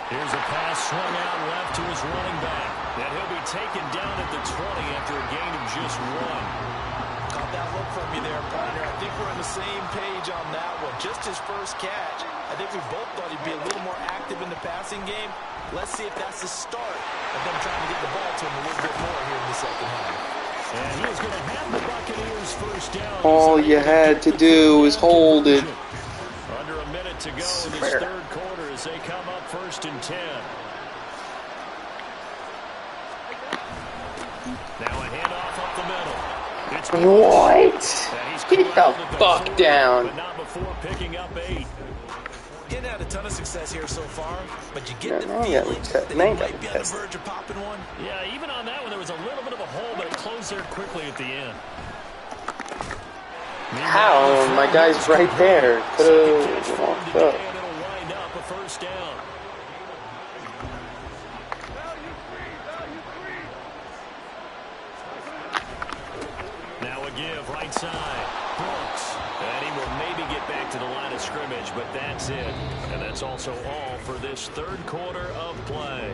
Here's a pass swung out left to his running back. And he'll be taken down at the 20 after a gain of just 1. Caught that look from you there, partner. I think we're on the same page on that one. Just his first catch. I think we both thought he'd be a little more active in the passing game. Let's see if that's the start of them trying to get the ball to him a little bit more here in the second half. And he is going to have the Buccaneers first down. All you had to do was hold it. Under a minute to go in this third quarter as they come up 1st and 10. Now a handoff up the middle. It's what? Get the fuck down. But not before picking up 8. Getting had a ton of success here so far, but you get the feeling that he might be on the verge of popping one. Yeah, even on that one, there was a little bit of a hole, but it closed there quickly at the end. How? My guy's right there. Could've walked up. And it'll wind up a first down. Now a give, right side. Brooks. And he will maybe get back to the line of scrimmage, but that's it. And that's also all for this third quarter of play.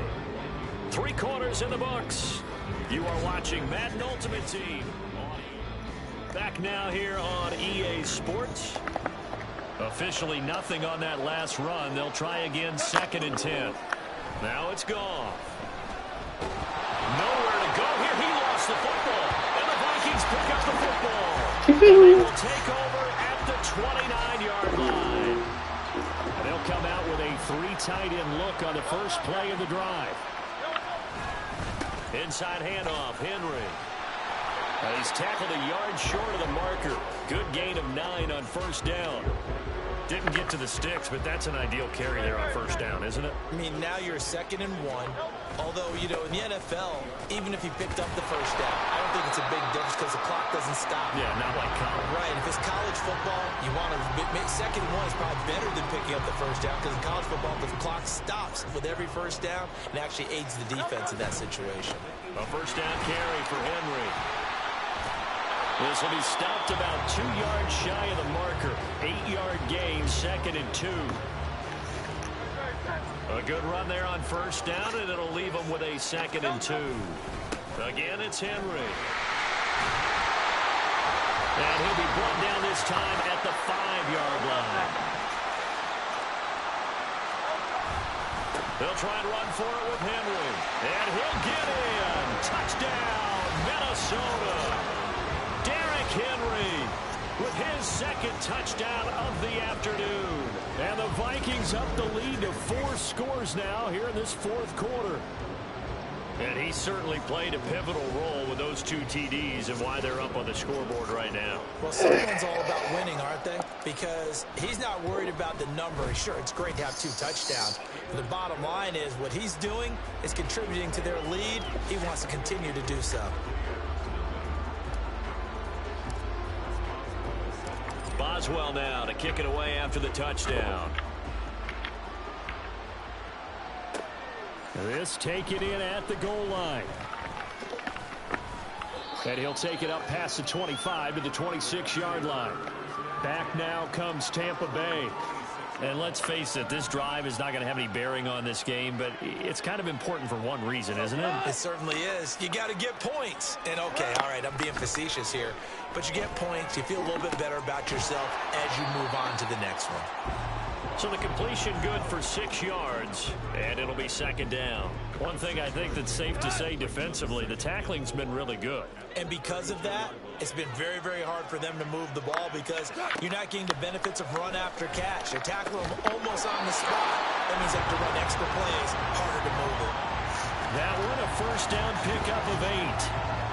3 quarters in the books. You are watching Madden Ultimate Team. Back now here on EA Sports. Officially nothing on that last run. They'll try again 2nd and 10. Now it's gone. Nowhere to go here. He lost the football. And the Vikings pick up the football. They will take over at the 29-yard line. And they'll come out with a 3 tight end look on the first play of the drive. Inside handoff, Henry. He's tackled a yard short of the marker. Good gain of 9 on first down. Didn't get to the sticks, but that's an ideal carry there on first down, isn't it? I mean, now you're 2nd and 1. Although, you know, in the NFL, even if he picked up the first down, I don't think it's a big difference because the clock doesn't stop. Yeah, not like college. Right. If it's college football, you want to 2nd and 1 is probably better than picking up the first down because in college football, the clock stops with every first down and actually aids the defense in that situation. A first down carry for Henry. This will be stopped about 2 yards shy of the marker. 8-yard gain, 2nd and 2. A good run there on first down, and it'll leave them with a 2nd and 2. Again, it's Henry. And he'll be brought down this time at the 5-yard line. They'll try and run for it with Henry. And he'll get in. Touchdown, Minnesota. Henry with his 2nd touchdown of the afternoon. And the Vikings up the lead to 4 scores now here in this 4th quarter. And he certainly played a pivotal role with those 2 TDs and why they're up on the scoreboard right now. Well, someone's all about winning, aren't they? Because he's not worried about the number. Sure, it's great to have 2 touchdowns. But the bottom line is what he's doing is contributing to their lead. He wants to continue to do so. Boswell now to kick it away after the touchdown. This taken in at the goal line. And he'll take it up past the 25 to the 26-yard line. Back now comes Tampa Bay. And let's face it, this drive is not going to have any bearing on this game, but it's kind of important for one reason, isn't it? It certainly is. You got to get points. And, okay, all right, I'm being facetious here. But you get points, you feel a little bit better about yourself as you move on to the next one. So the completion good for 6 yards, and it'll be 2nd down. One thing I think that's safe to say defensively, the tackling's been really good. And because of that, it's been very, very hard for them to move the ball because you're not getting the benefits of run after catch. They tackle them almost on the spot. That means they have to run extra plays, harder to move it. That one a first down pickup of 8.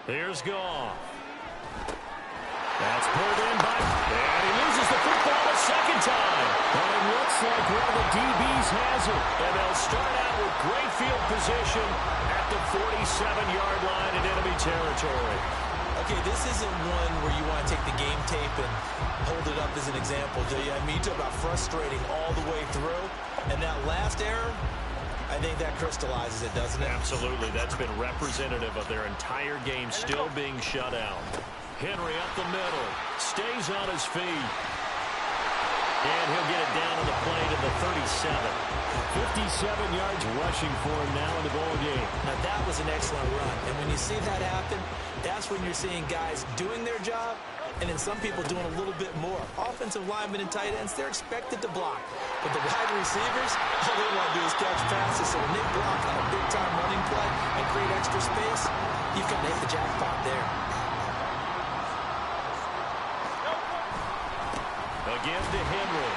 Here's Goff. That's pulled in by... And he loses the football a 2nd time. And it looks like one of the DBs has it. And they'll start out with great field position at the 47-yard line in enemy territory. Okay, this isn't one where you want to take the game tape and hold it up as an example, do you? I mean, you talk about frustrating all the way through. And that last error, I think that crystallizes it, doesn't it? Absolutely. That's been representative of their entire game still being shut out. Henry up the middle. Stays on his feet. And he'll get it down to the plate at the 37. 57 yards rushing for him now in the ball game. Now, that was an excellent run. And when you see that happen, that's when you're seeing guys doing their job and then some people doing a little bit more. Offensive linemen and tight ends, they're expected to block. But the wide receivers, all they want to do is catch passes. So when they block on a big-time running play and create extra space, you've got to hit the jackpot there. Again to Henry.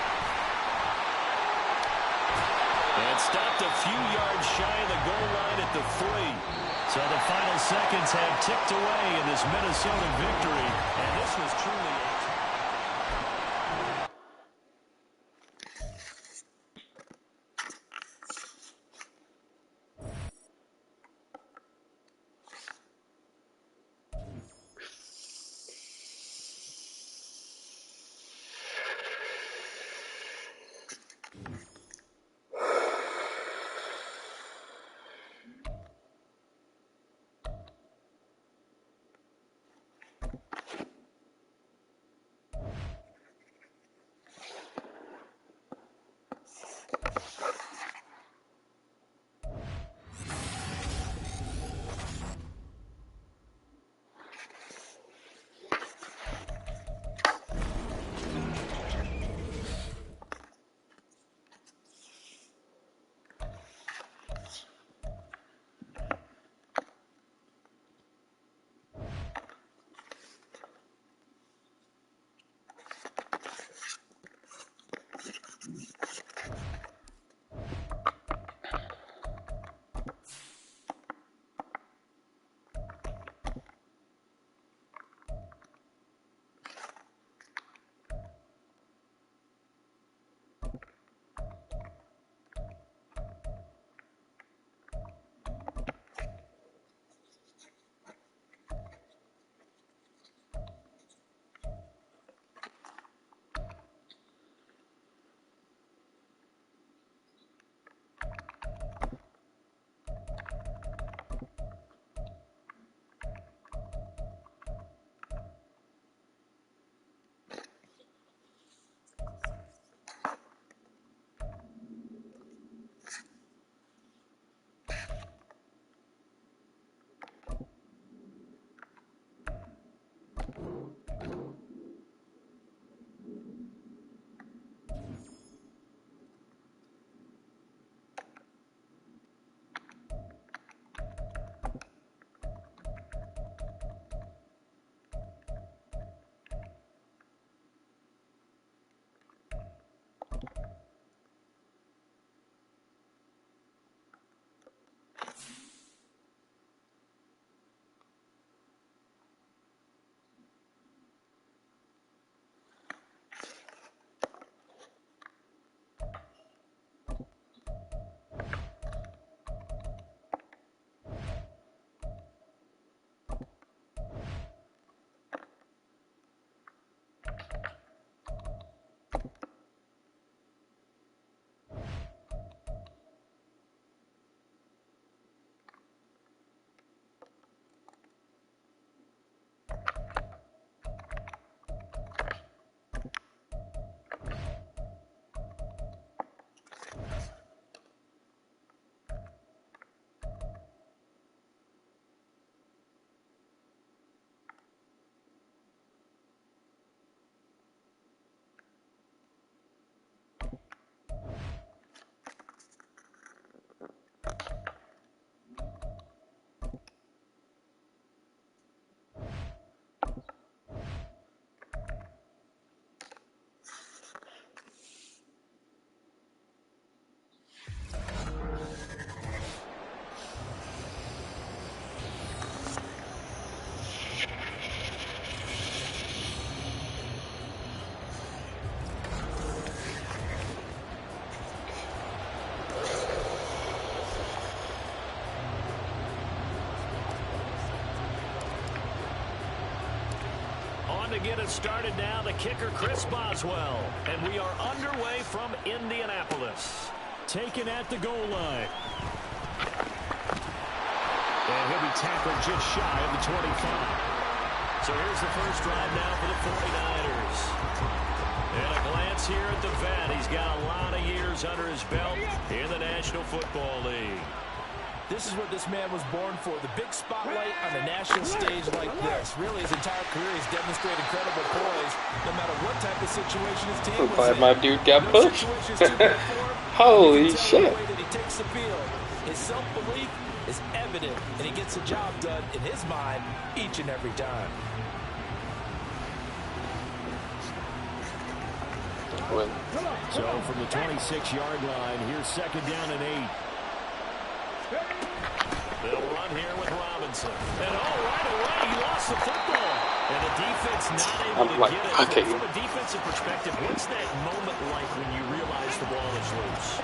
And stopped a few yards shy of the goal line at the 3. So the final seconds have ticked away in this Minnesota victory. And this was truly to get it started now, the kicker, Chris Boswell. And we are underway from Indianapolis. taken at the goal line. And he'll be tackled just shy of the 25. So here's the first drive now for the 49ers. And a glance here at the vet. He's got a lot of years under his belt in the National Football League. This is what this man was born for, the big spotlight on the national stage like this. Really, his entire career has demonstrated incredible poise, no matter what type of situation his team was in. My dude got pushed. Holy shit. The way that he takes the field, his self-belief is evident, and he gets the job done in his mind each and every time. So from the 26-yard line, here's second down and 8. They'll run here with Robinson. And right away, he lost the football. And the defense not able to get it. Okay. From a defensive perspective, what's that moment like when you realize the ball is loose?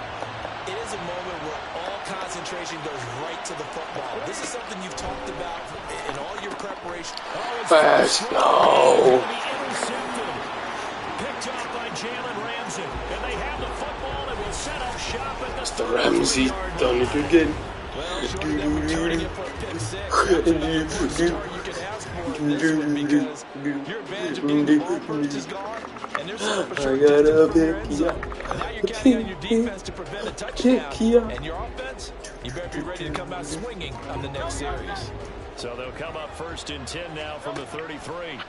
It is a moment where all concentration goes right to the football. This is something you've talked about in all your preparation. Fast, no. Picked up by Jalen Ramsey. And they have the football and will set up shop at the Ramsey done it again. Well, short of returning it for a pick six, that's about the worst start you can ask for in this one because your advantage of being the ball first is gone, and there's some for sure distance from your end zone. Now you're counting on your defense to prevent a touchdown, and your offense, you better be ready to come out swinging on the next series. So they'll come up first and 10 now from the 33.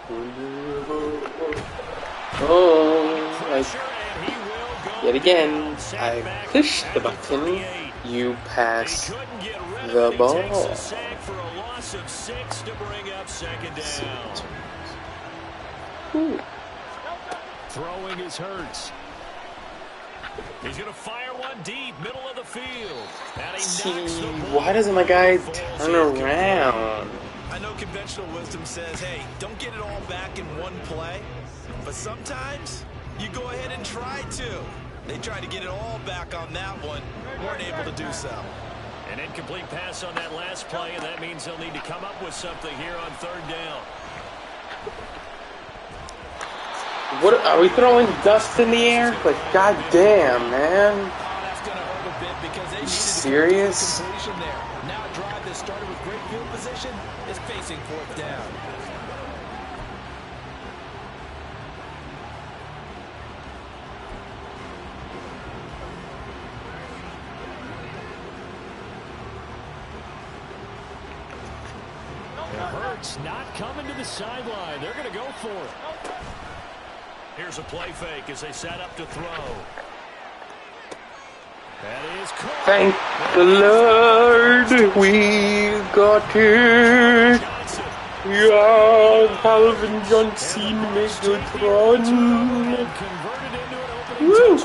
Yet again, I push the button. You pass the ball. Throwing is Hurts. He's going to fire one deep, middle of the field. Why doesn't my guy turn around? I know conventional wisdom says, hey, don't get it all back in one play. But sometimes you go ahead and try to. They tried to get it all back on that one. Weren't able to do so. An incomplete pass on that last play, and that means they'll need to come up with something here on third down. What are we throwing dust in the air? Like, goddamn, man. That's going to hurt a bit because they needed serious? There. Now a drive that started with great field position is facing fourth down. Hurts not coming to the sideline. They're going to go for it. Here's a play fake as they set up to throw. That is caught. Thank the Lord we got it. Yeah, Calvin Johnson Megatron. Woo!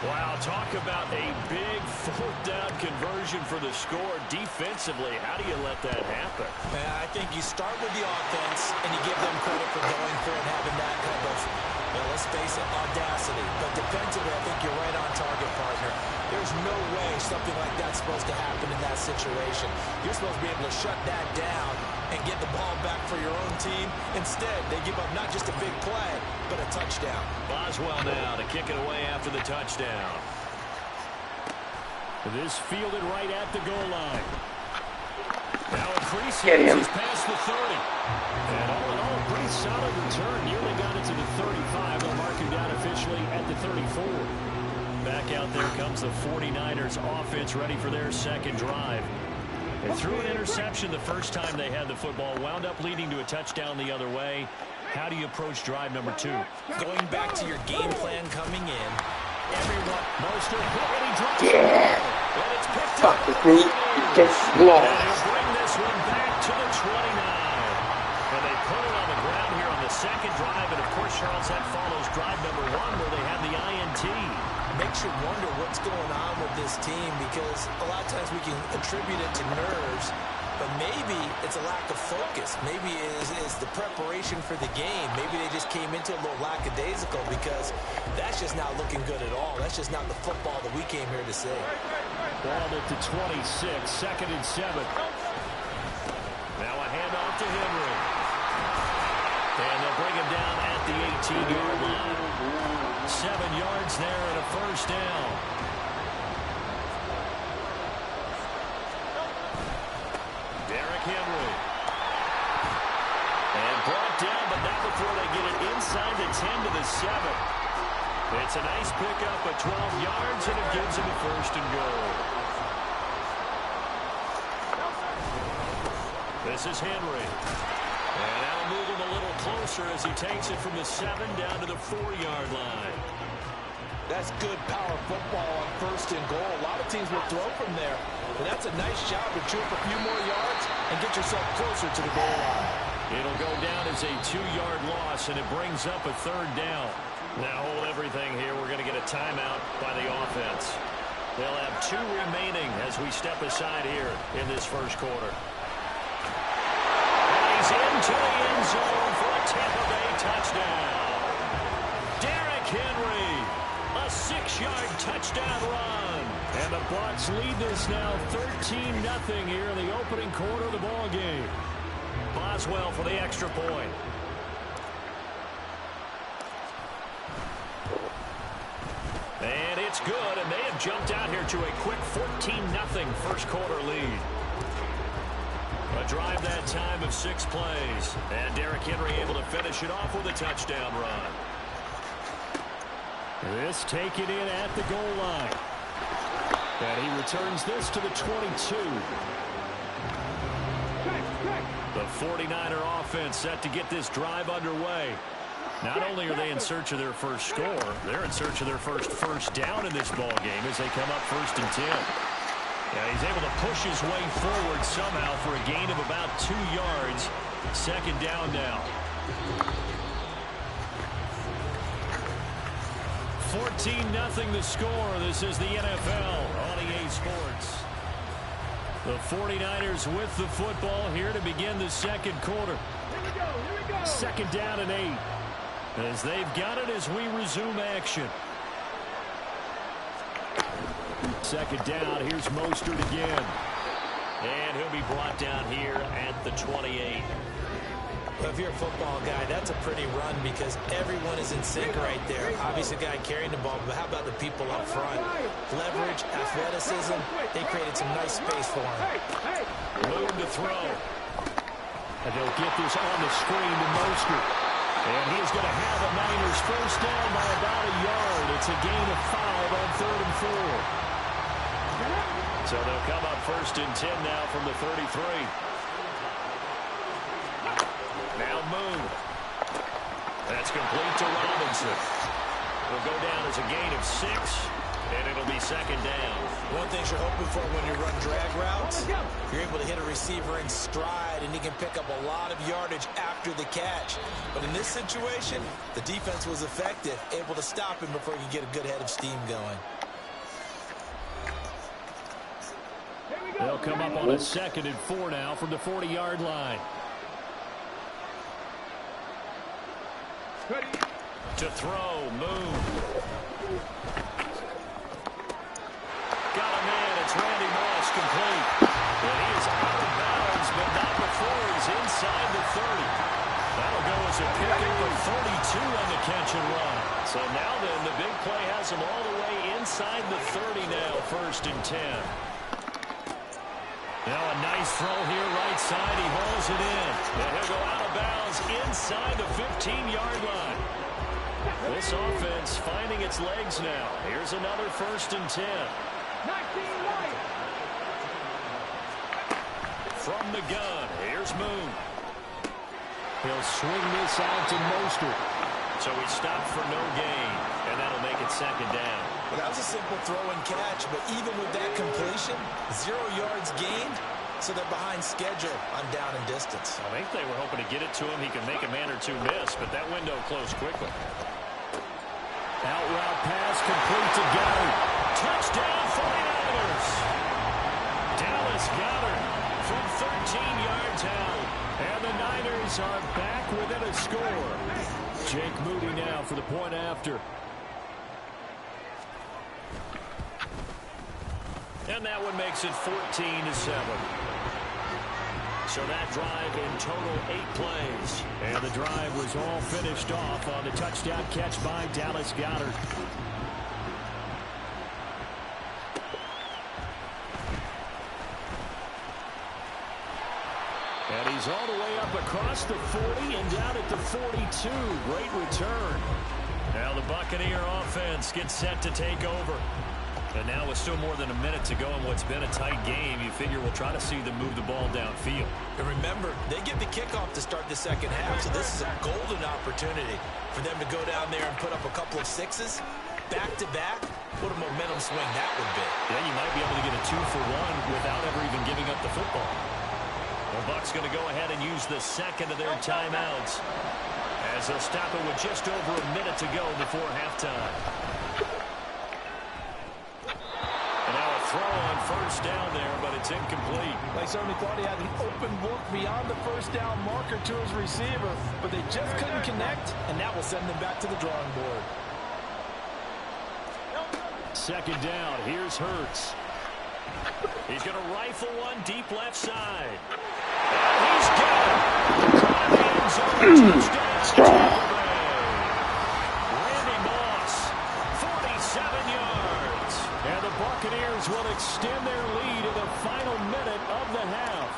Wow, talk about a big fourth down conversion for the score. Defensively, how do you let that happen? I think you start with the offense and you give them credit for going for it and having that kind of, well, let's face it, audacity. But defensively, I think you're right on target, partner. There's no way something like that's supposed to happen in that situation. You're supposed to be able to shut that down and get the ball back for your own team. Instead, they give up not just a big play, but a touchdown. Boswell now to kick it away after the touchdown. This fielded right at the goal line. Now Appreciates past the 30. And all in all, pretty solid return. Nearly got it to the 35. They'll mark him down officially at the 34. Back out there comes the 49ers offense ready for their second drive. They threw an interception the first time they had the football. Wound up leading to a touchdown the other way. How do you approach drive number 2? Going back to your game plan coming in. Everyone, most of Fuck with me. Get lost. And he'll bring this one back to the 29. And they put it on the ground here on the second drive. And of course, Charles, that follows drive number 1 where they had the INT. Makes you wonder what's going on with this team because a lot of times we can attribute it to nerves, but maybe it's a lack of focus. Maybe it is the preparation for the game. Maybe they just came into a little lackadaisical because that's just not looking good at all. That's just not the football that we came here to see. Ball at the 26, 2nd and 7. Now a handoff to Henry. And they'll bring him down at the 18-yard line. 7 yards there and a first down. Derrick Henry. And brought down, but not before they get it inside the 10 to the 7. It's a nice pickup of 12 yards, and it gives him a first and goal. This is Henry. And that'll move him a little closer as he takes it from the 7 down to the 4-yard line. That's good power football on first and goal. A lot of teams will throw from there. But that's a nice job to chew up a few more yards and get yourself closer to the goal line. It'll go down as a 2-yard loss, and it brings up a 3rd down. Now hold everything here. We're going to get a timeout by the offense. They'll have 2 remaining as we step aside here in this first quarter. And he's into the end zone for a Tampa Bay touchdown. Derrick Henry, a 6-yard touchdown run. And the Bucs lead this now 13-0 here in the opening quarter of the ball game. Boswell for the extra point. And it's good, and they have jumped out here to a quick 14-0 first quarter lead. A drive that time of 6 plays. And Derrick Henry able to finish it off with a touchdown run. This taken in at the goal line. And he returns this to the 22. The 49er offense set to get this drive underway. Not only are they in search of their first score, they're in search of their first down in this ball game as they come up 1st and 10. Yeah, he's able to push his way forward somehow for a gain of about 2 yards. 2nd down now. 14-0 the score. This is the NFL on EA Sports. The 49ers with the football here to begin the second quarter. Here we go. 2nd down and 8. As they've got it as we resume action. 2nd down. Here's Mostert again. And he'll be brought down here at the 28. Well, if you're a football guy, that's a pretty run because everyone is in sync right there. Obviously, the guy carrying the ball, but how about the people up front? Leverage, athleticism, they created some nice space for him. Moon to throw. And they'll get this on the screen to Mostert. And he's going to have a Niners first down by about a yard. It's a gain of 5 on 3rd and 4. So they'll come up 1st and 10 now from the 33. Now Moon. That's complete to Robinson. Will go down as a gain of 6, and it'll be 2nd down. One thing you're hoping for when you run drag routes, you're able to hit a receiver in stride, and he can pick up a lot of yardage after the catch. But in this situation, the defense was effective, able to stop him before he could get a good head of steam going. They'll come up on a 2nd and 4 now from the 40-yard line. To throw, Moon. Got a man, it's Randy Moss, complete. And he is out of bounds, but not before he's inside the 30. That'll go as a pickup of 42 on the catch and run. So now then, the big play has him all the way inside the 30 now, 1st and 10. Now a nice throw here, right side. He hauls it in. And he'll go out of bounds inside the 15-yard line. This offense finding its legs now. Here's another 1st and 10. From the gun, here's Moon. He'll swing this out to Mostert. So he stopped for no gain, and that'll make it 2nd down. Well, that was a simple throw and catch, but even with that completion, 0 yards gained, so they're behind schedule on down and distance. I think they were hoping to get it to him. He can make a man or two miss, but that window closed quickly. Out route pass complete to Goddard. Touchdown 49ers. Dallas Goddard from 13 yards out. And the Niners are back within a score. Jake Moody now for the point after. And that one makes it 14-7. So that drive in total 8 plays. And the drive was all finished off on the touchdown catch by Dallas Goedert. And he's all the way up across the 40 and down at the 42. Great return. Now the Buccaneer offense gets set to take over. And now with still more than a minute to go in what's been a tight game, you figure we'll try to see them move the ball downfield. And remember, they get the kickoff to start the second half, so this is a golden opportunity for them to go down there and put up a couple of sixes back-to-back. What a momentum swing that would be. Yeah, you might be able to get a 2-for-1 without ever even giving up the football. The Bucs going to go ahead and use the second of their timeouts as they'll stop it with just over a minute to go before halftime. And now a throw on first down there, but it's incomplete. They certainly thought he had an open look beyond the first down marker to his receiver, but they just couldn't connect, and that will send them back to the drawing board. Second down, here's Hurts. He's going to rifle one deep left side. And he's got it. Caught in the end zone. Touchdown. Randy Moss, 47 yards. And the Buccaneers will extend their lead in the final minute of the half.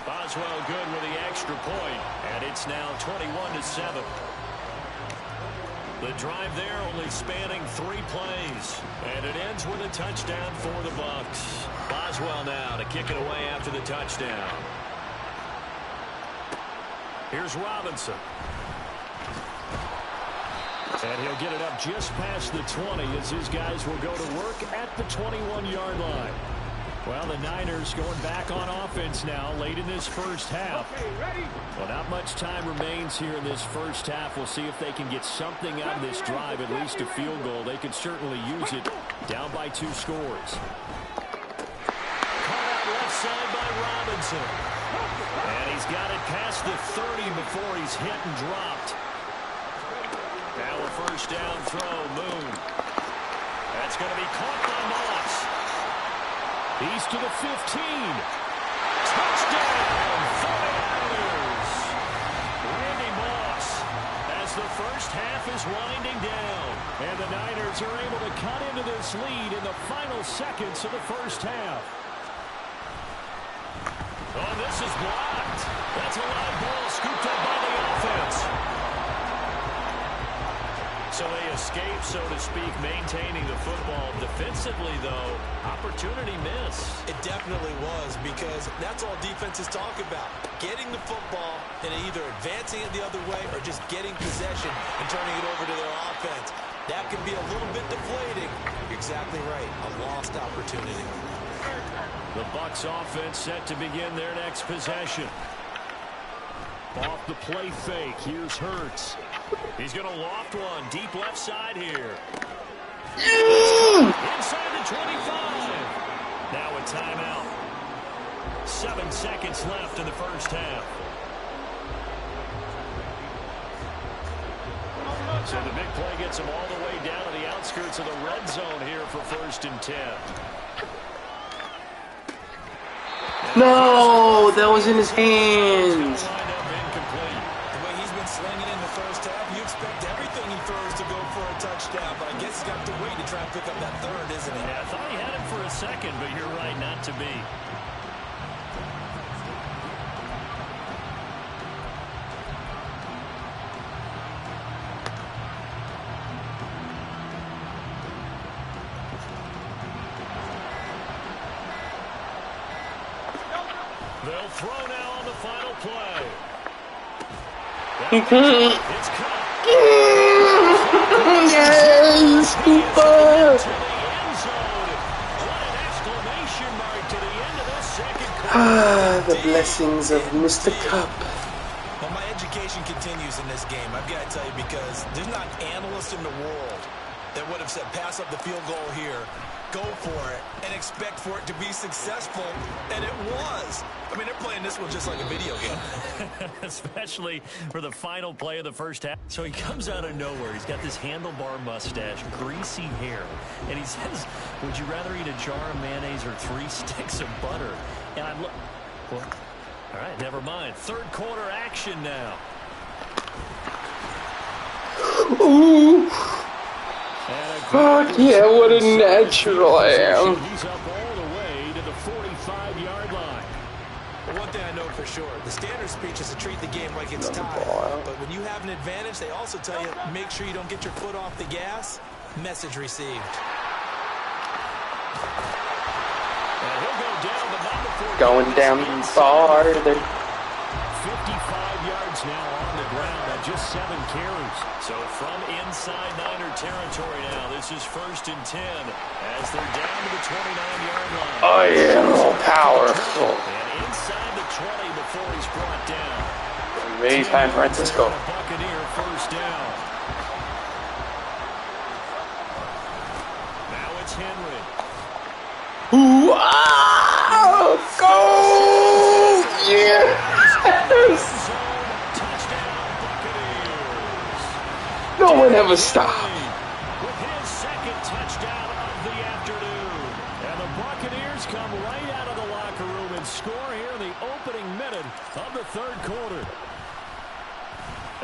Boswell good with the extra point, and it's now 21-7. The drive there only spanning 3 plays. And it ends with a touchdown for the Bucs. Boswell now to kick it away after the touchdown. Here's Robinson. And he'll get it up just past the 20 as his guys will go to work at the 21-yard line. Well, the Niners going back on offense now late in this first half. Well, not much time remains here in this first half. We'll see if they can get something out of this drive, at least a field goal. They could certainly use it down by 2 scores. Caught out left side by Robinson. And he's got it past the 30 before he's hit and dropped. Now a first down throw, Moon. That's going to be caught by Moss. He's to the 15. Touchdown, 49ers. Randy Moss as the first half is winding down. And the Niners are able to cut into this lead in the final seconds of the first half. Oh, this is blocked. That's a live ball scooped up by the offense. So they escape, so to speak, maintaining the football. Defensively, though, opportunity miss. It definitely was, because that's all defenses talk about. Getting the football and either advancing it the other way or just getting possession and turning it over to their offense. That can be a little bit deflating. You're exactly right. A lost opportunity. The Bucs offense set to begin their next possession. Off the play fake, here's Hurts. He's going to loft one deep left side here. Inside the 25. Now a timeout. 7 seconds left in the first half. So the big play gets him all the way down to the outskirts of the red zone here for 1st and 10. No, that was in his hands. Slinging in the first half, you expect everything he throws to go for a touchdown, but I guess he's got to wait to try and pick up that third, isn't he? Yeah, I thought he had him for a second, but you're right, not to be. They'll throw now on the final play. Yes, Cooper! The blessings of Mr. Cup. Well, my education continues in this game, I've got to tell you, because there's not an analyst in the world that would have said pass up the field goal here, go for it, and expect for it to be successful, and it was. I mean, they're playing this one just like a video game. especially for the final play of the first half. So he comes out of nowhere. He's got this handlebar mustache, greasy hair, and he says, would you rather eat a jar of mayonnaise or 3 sticks of butter? And I'm well, all right, never mind. Third quarter action now. Ooh. Fuck yeah, what a natural I am. He's up all the way to the 45-yard line. Well, one thing I know for sure, the standard speech is to treat the game like it's tied. But when you have an advantage, they also tell you, make sure you don't get your foot off the gas. Message received. And he'll go down the number 4. Going down farther. 55 yards now on the ground on just 7 carries. So from inside Niner territory now, this is 1st and 10 as they're down to the 29-yard line. Oh yeah, powerful. And inside the 20 before he's brought down. Amazing San Francisco. Buccaneer first down. Now it's Henry. Ooh, ah, go! Yes! No one ever stopped. With his second touchdown of the afternoon. And the Buccaneers come right out of the locker room and score here in the opening minute of the third quarter.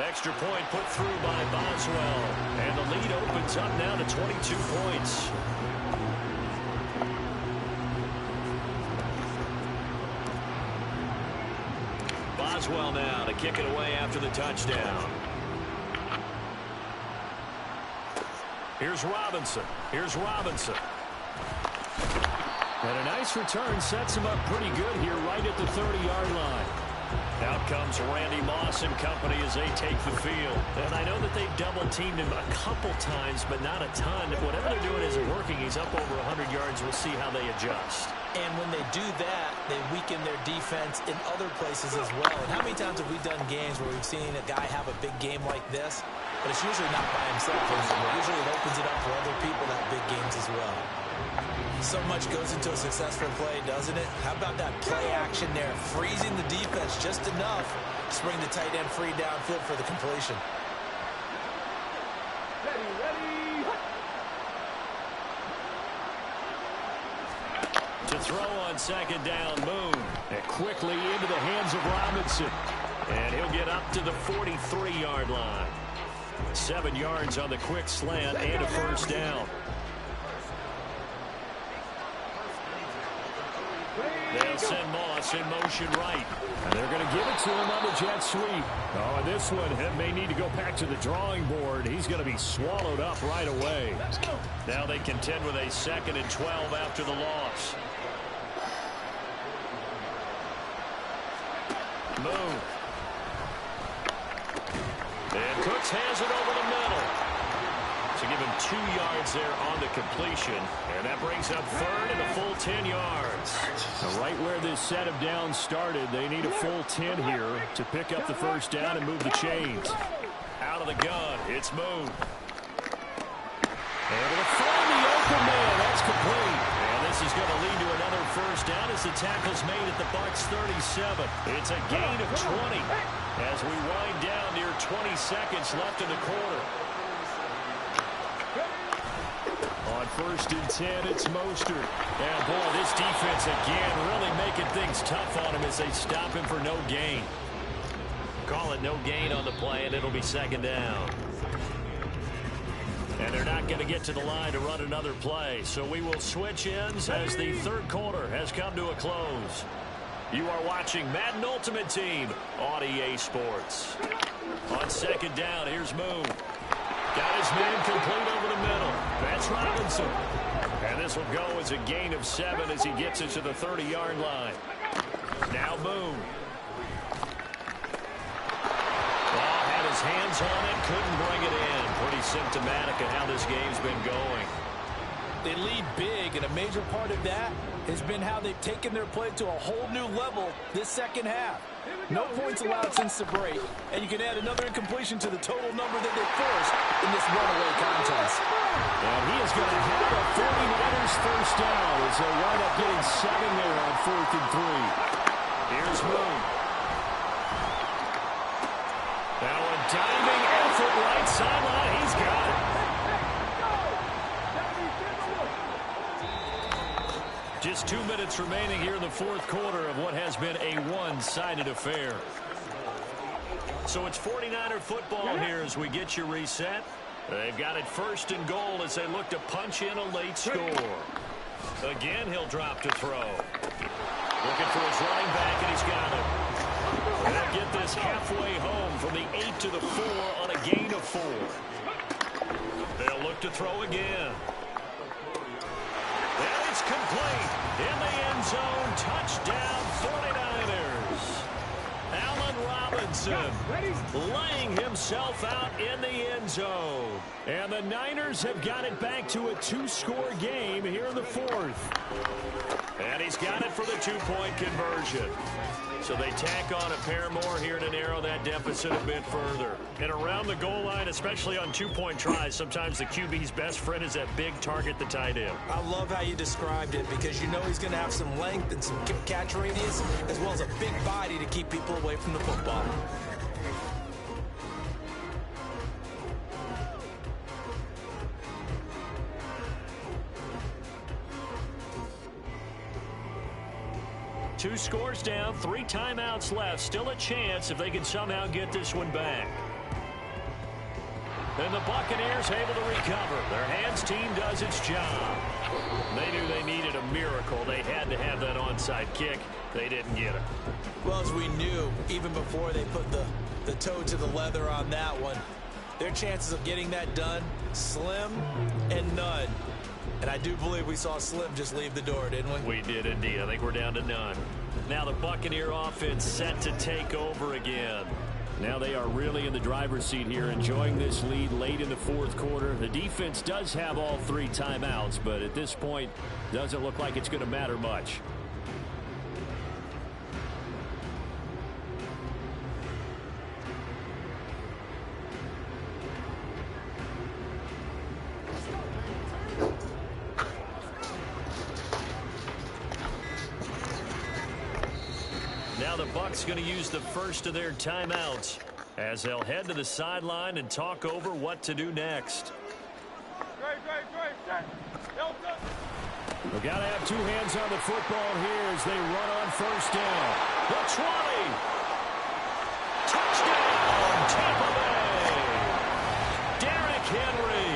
Extra point put through by Boswell. And the lead opens up now to 22 points. Boswell now to kick it away after the touchdown. Here's Robinson. Here's Robinson. And a nice return sets him up pretty good here right at the 30-yard line. Out comes Randy Moss and company as they take the field. And I know that they've double-teamed him a couple times, but not a ton. Whatever they're doing isn't working. He's up over 100 yards. We'll see how they adjust. And when they do that, they weaken their defense in other places as well. And how many times have we done games where we've seen a guy have a big game like this, but it's usually not by himself. Usually it opens it up for other people to have big games as well. So much goes into a successful play, doesn't it? How about that play action there? Freezing the defense just enough to bring the tight end free downfield for the completion. Ready. To throw on second down, Moon. And quickly into the hands of Robinson. And he'll get up to the 43-yard line. 7 yards on the quick slant and a first down. They'll send Moss in motion right. And they're going to give it to him on the jet sweep. Oh, and this one may need to go back to the drawing board. He's going to be swallowed up right away. Now they contend with a 2nd and 12 after the loss. Move. And Cooks has it over the middle. To give him 2 yards there on the completion. And that brings up 3rd and a full 10 yards. Now right where this set of downs started, they need a full 10 here to pick up the first down and move the chains. Out of the gun, it's Moon. Able to find the open man. That's complete. And this is going to lead to another first down as the tackle's made at the Bucs 37. It's a gain of 20 as we wind down near 20 seconds left in the quarter. On 1st and 10, it's Mostert. And boy, this defense again really making things tough on him as they stop him for no gain. Call it no gain on the play, and it'll be 2nd down. And they're not going to get to the line to run another play. So we will switch ends as the third quarter has come to a close. You are watching Madden Ultimate Team on EA Sports. On 2nd down, here's Moon. Got his man complete over the middle. That's Robinson. And this will go as a gain of 7 as he gets it to the 30-yard line. Now Moon. Well, had his hands on it, couldn't bring it in. Pretty symptomatic of how this game's been going. They lead big, and a major part of that has been how they've taken their play to a whole new level this second half. No points allowed since the break, and you can add another incompletion to the total number that they forced in this runaway contest. And he is going to have a 49ers first down as they wind up getting 7 there on 4th and 3. Here's Moon. Diving effort right sideline. He's got it. Just 2 minutes remaining here in the fourth quarter of what has been a one-sided affair. So it's 49er football here as we get you reset. They've got it first and goal as they look to punch in a late score. Again, he'll drop to throw. Looking for his running back, and he's got it. They'll get this halfway home from the 8 to the 4 on a gain of 4. They'll look to throw again. And it's complete. In the end zone, touchdown 49ers. Allen Robinson laying himself out in the end zone. And the Niners have got it back to a 2-score game here in the fourth. And he's got it for the 2-point conversion. So they tack on a pair more here to narrow that deficit a bit further. And around the goal line, especially on 2-point tries, sometimes the QB's best friend is that big target, the tight end. I love how you described it because you know he's going to have some length and some catch radius as well as a big body to keep people away from the football. Two scores down, 3 timeouts left. Still a chance if they can somehow get this one back. And the Buccaneers able to recover. Their hands team does its job. They knew they needed a miracle. They had to have that onside kick. They didn't get it. Well, as we knew, even before they put the toe to the leather on that one, their chances of getting that done, slim and none. And I do believe we saw Slim just leave the door, didn't we? We did indeed. I think we're down to none. Now the Buccaneer offense set to take over again. Now they are really in the driver's seat here, enjoying this lead late in the fourth quarter. The defense does have all 3 timeouts, but at this point, doesn't look like it's going to matter much. Now the Bucs going to use the first of their timeouts as they'll head to the sideline and talk over what to do next. We've got to have 2 hands on the football here as they run on first down. The 20. Touchdown, Tampa Bay. Derrick Henry,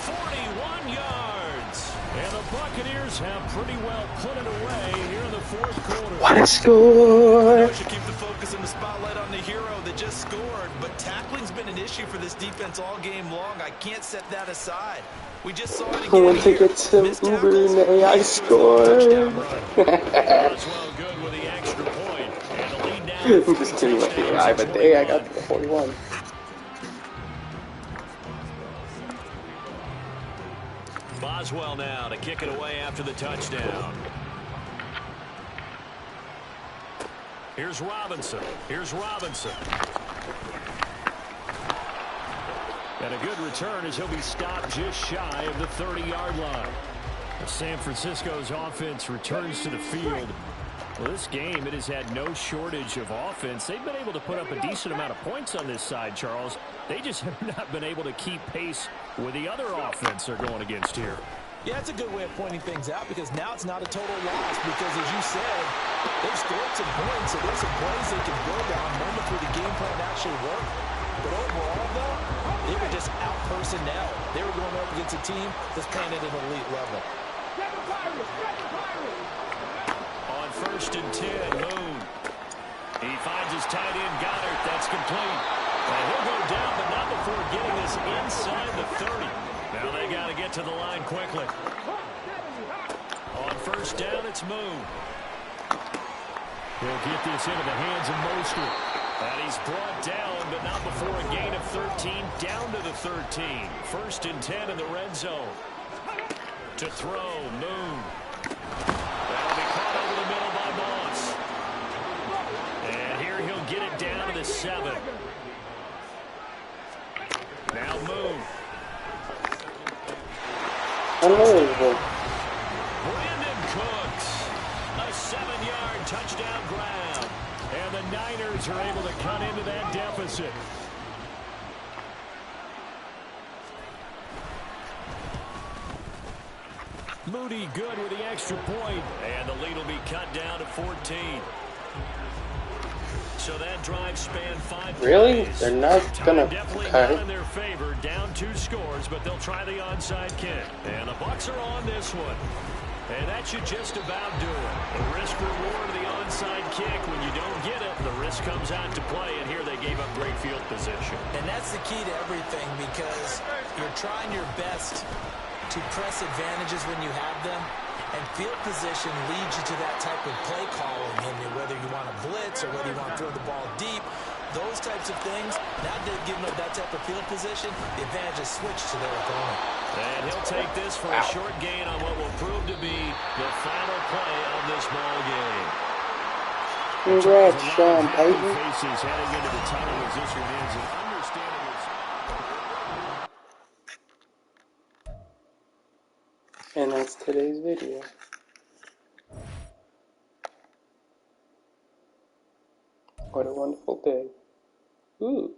41 yards. And the Buccaneers have pretty well put it away here in the fourth quarter. What a score! We should keep the focus and the spotlight on the hero that just scored, but tackling's been an issue for this defense all game long. I can't set that aside. We just saw it again. I want to get some Uber and the AI scored. Well good with the extra point. And the lead now. I'm just kidding with the AI, but the AI got the 41. Boswell now to kick it away after the touchdown. Here's Robinson. And a good return as he'll be stopped just shy of the 30-yard line. San Francisco's offense returns to the field. Well, this game, it has had no shortage of offense. They've been able to put up a decent amount of points on this side, Charles. They just have not been able to keep pace with the other offense they're going against here. Yeah, that's a good way of pointing things out because now it's not a total loss because, as you said, they've scored some points, so there's some plays they can build on, moments where the game plan actually worked. But overall, though, they were just out-personnel. They were going up against a team that's playing at an elite level. On first and 10, Moon. He finds his tight end, Goddard. That's complete. And he'll go down, but not before getting this inside the 30. Now they got to get to the line quickly. On first down, it's Moon. He'll get this into the hands of Mostert. And he's brought down, but not before a gain of 13, down to the 13. First and 10 in the red zone. To throw, Moon. That'll be caught over the middle by Moss. And here he'll get it down to the 7. Now Moon. Unbelievable. Brandon Cooks. A 7-yard touchdown grab. And the Niners are able to cut into that deficit. Moody good with the extra point. And the lead will be cut down to 14. So that drive spanned 5 Really? plays. They're not gonna. Definitely Okay. not in their favor. Down 2 scores, but they'll try the onside kick. And the Bucs are on this one. And that should just about do it. The risk-reward of the onside kick. When you don't get it, the risk comes out to play. And here they gave up great field position. And that's the key to everything, because you're trying your best to press advantages when you have them. And field position leads you to that type of play calling, and whether you want to blitz or whether you want to throw the ball deep, those types of things. Now they've given up that type of field position, the advantage is switched to their opponent. And he'll take this for a short gain on what will prove to be the final play of this ball game. Congrats, Sean Payton. Faces heading into the tunnel as this one ends. And understanding is... And that's today's video. What a wonderful day. Ooh.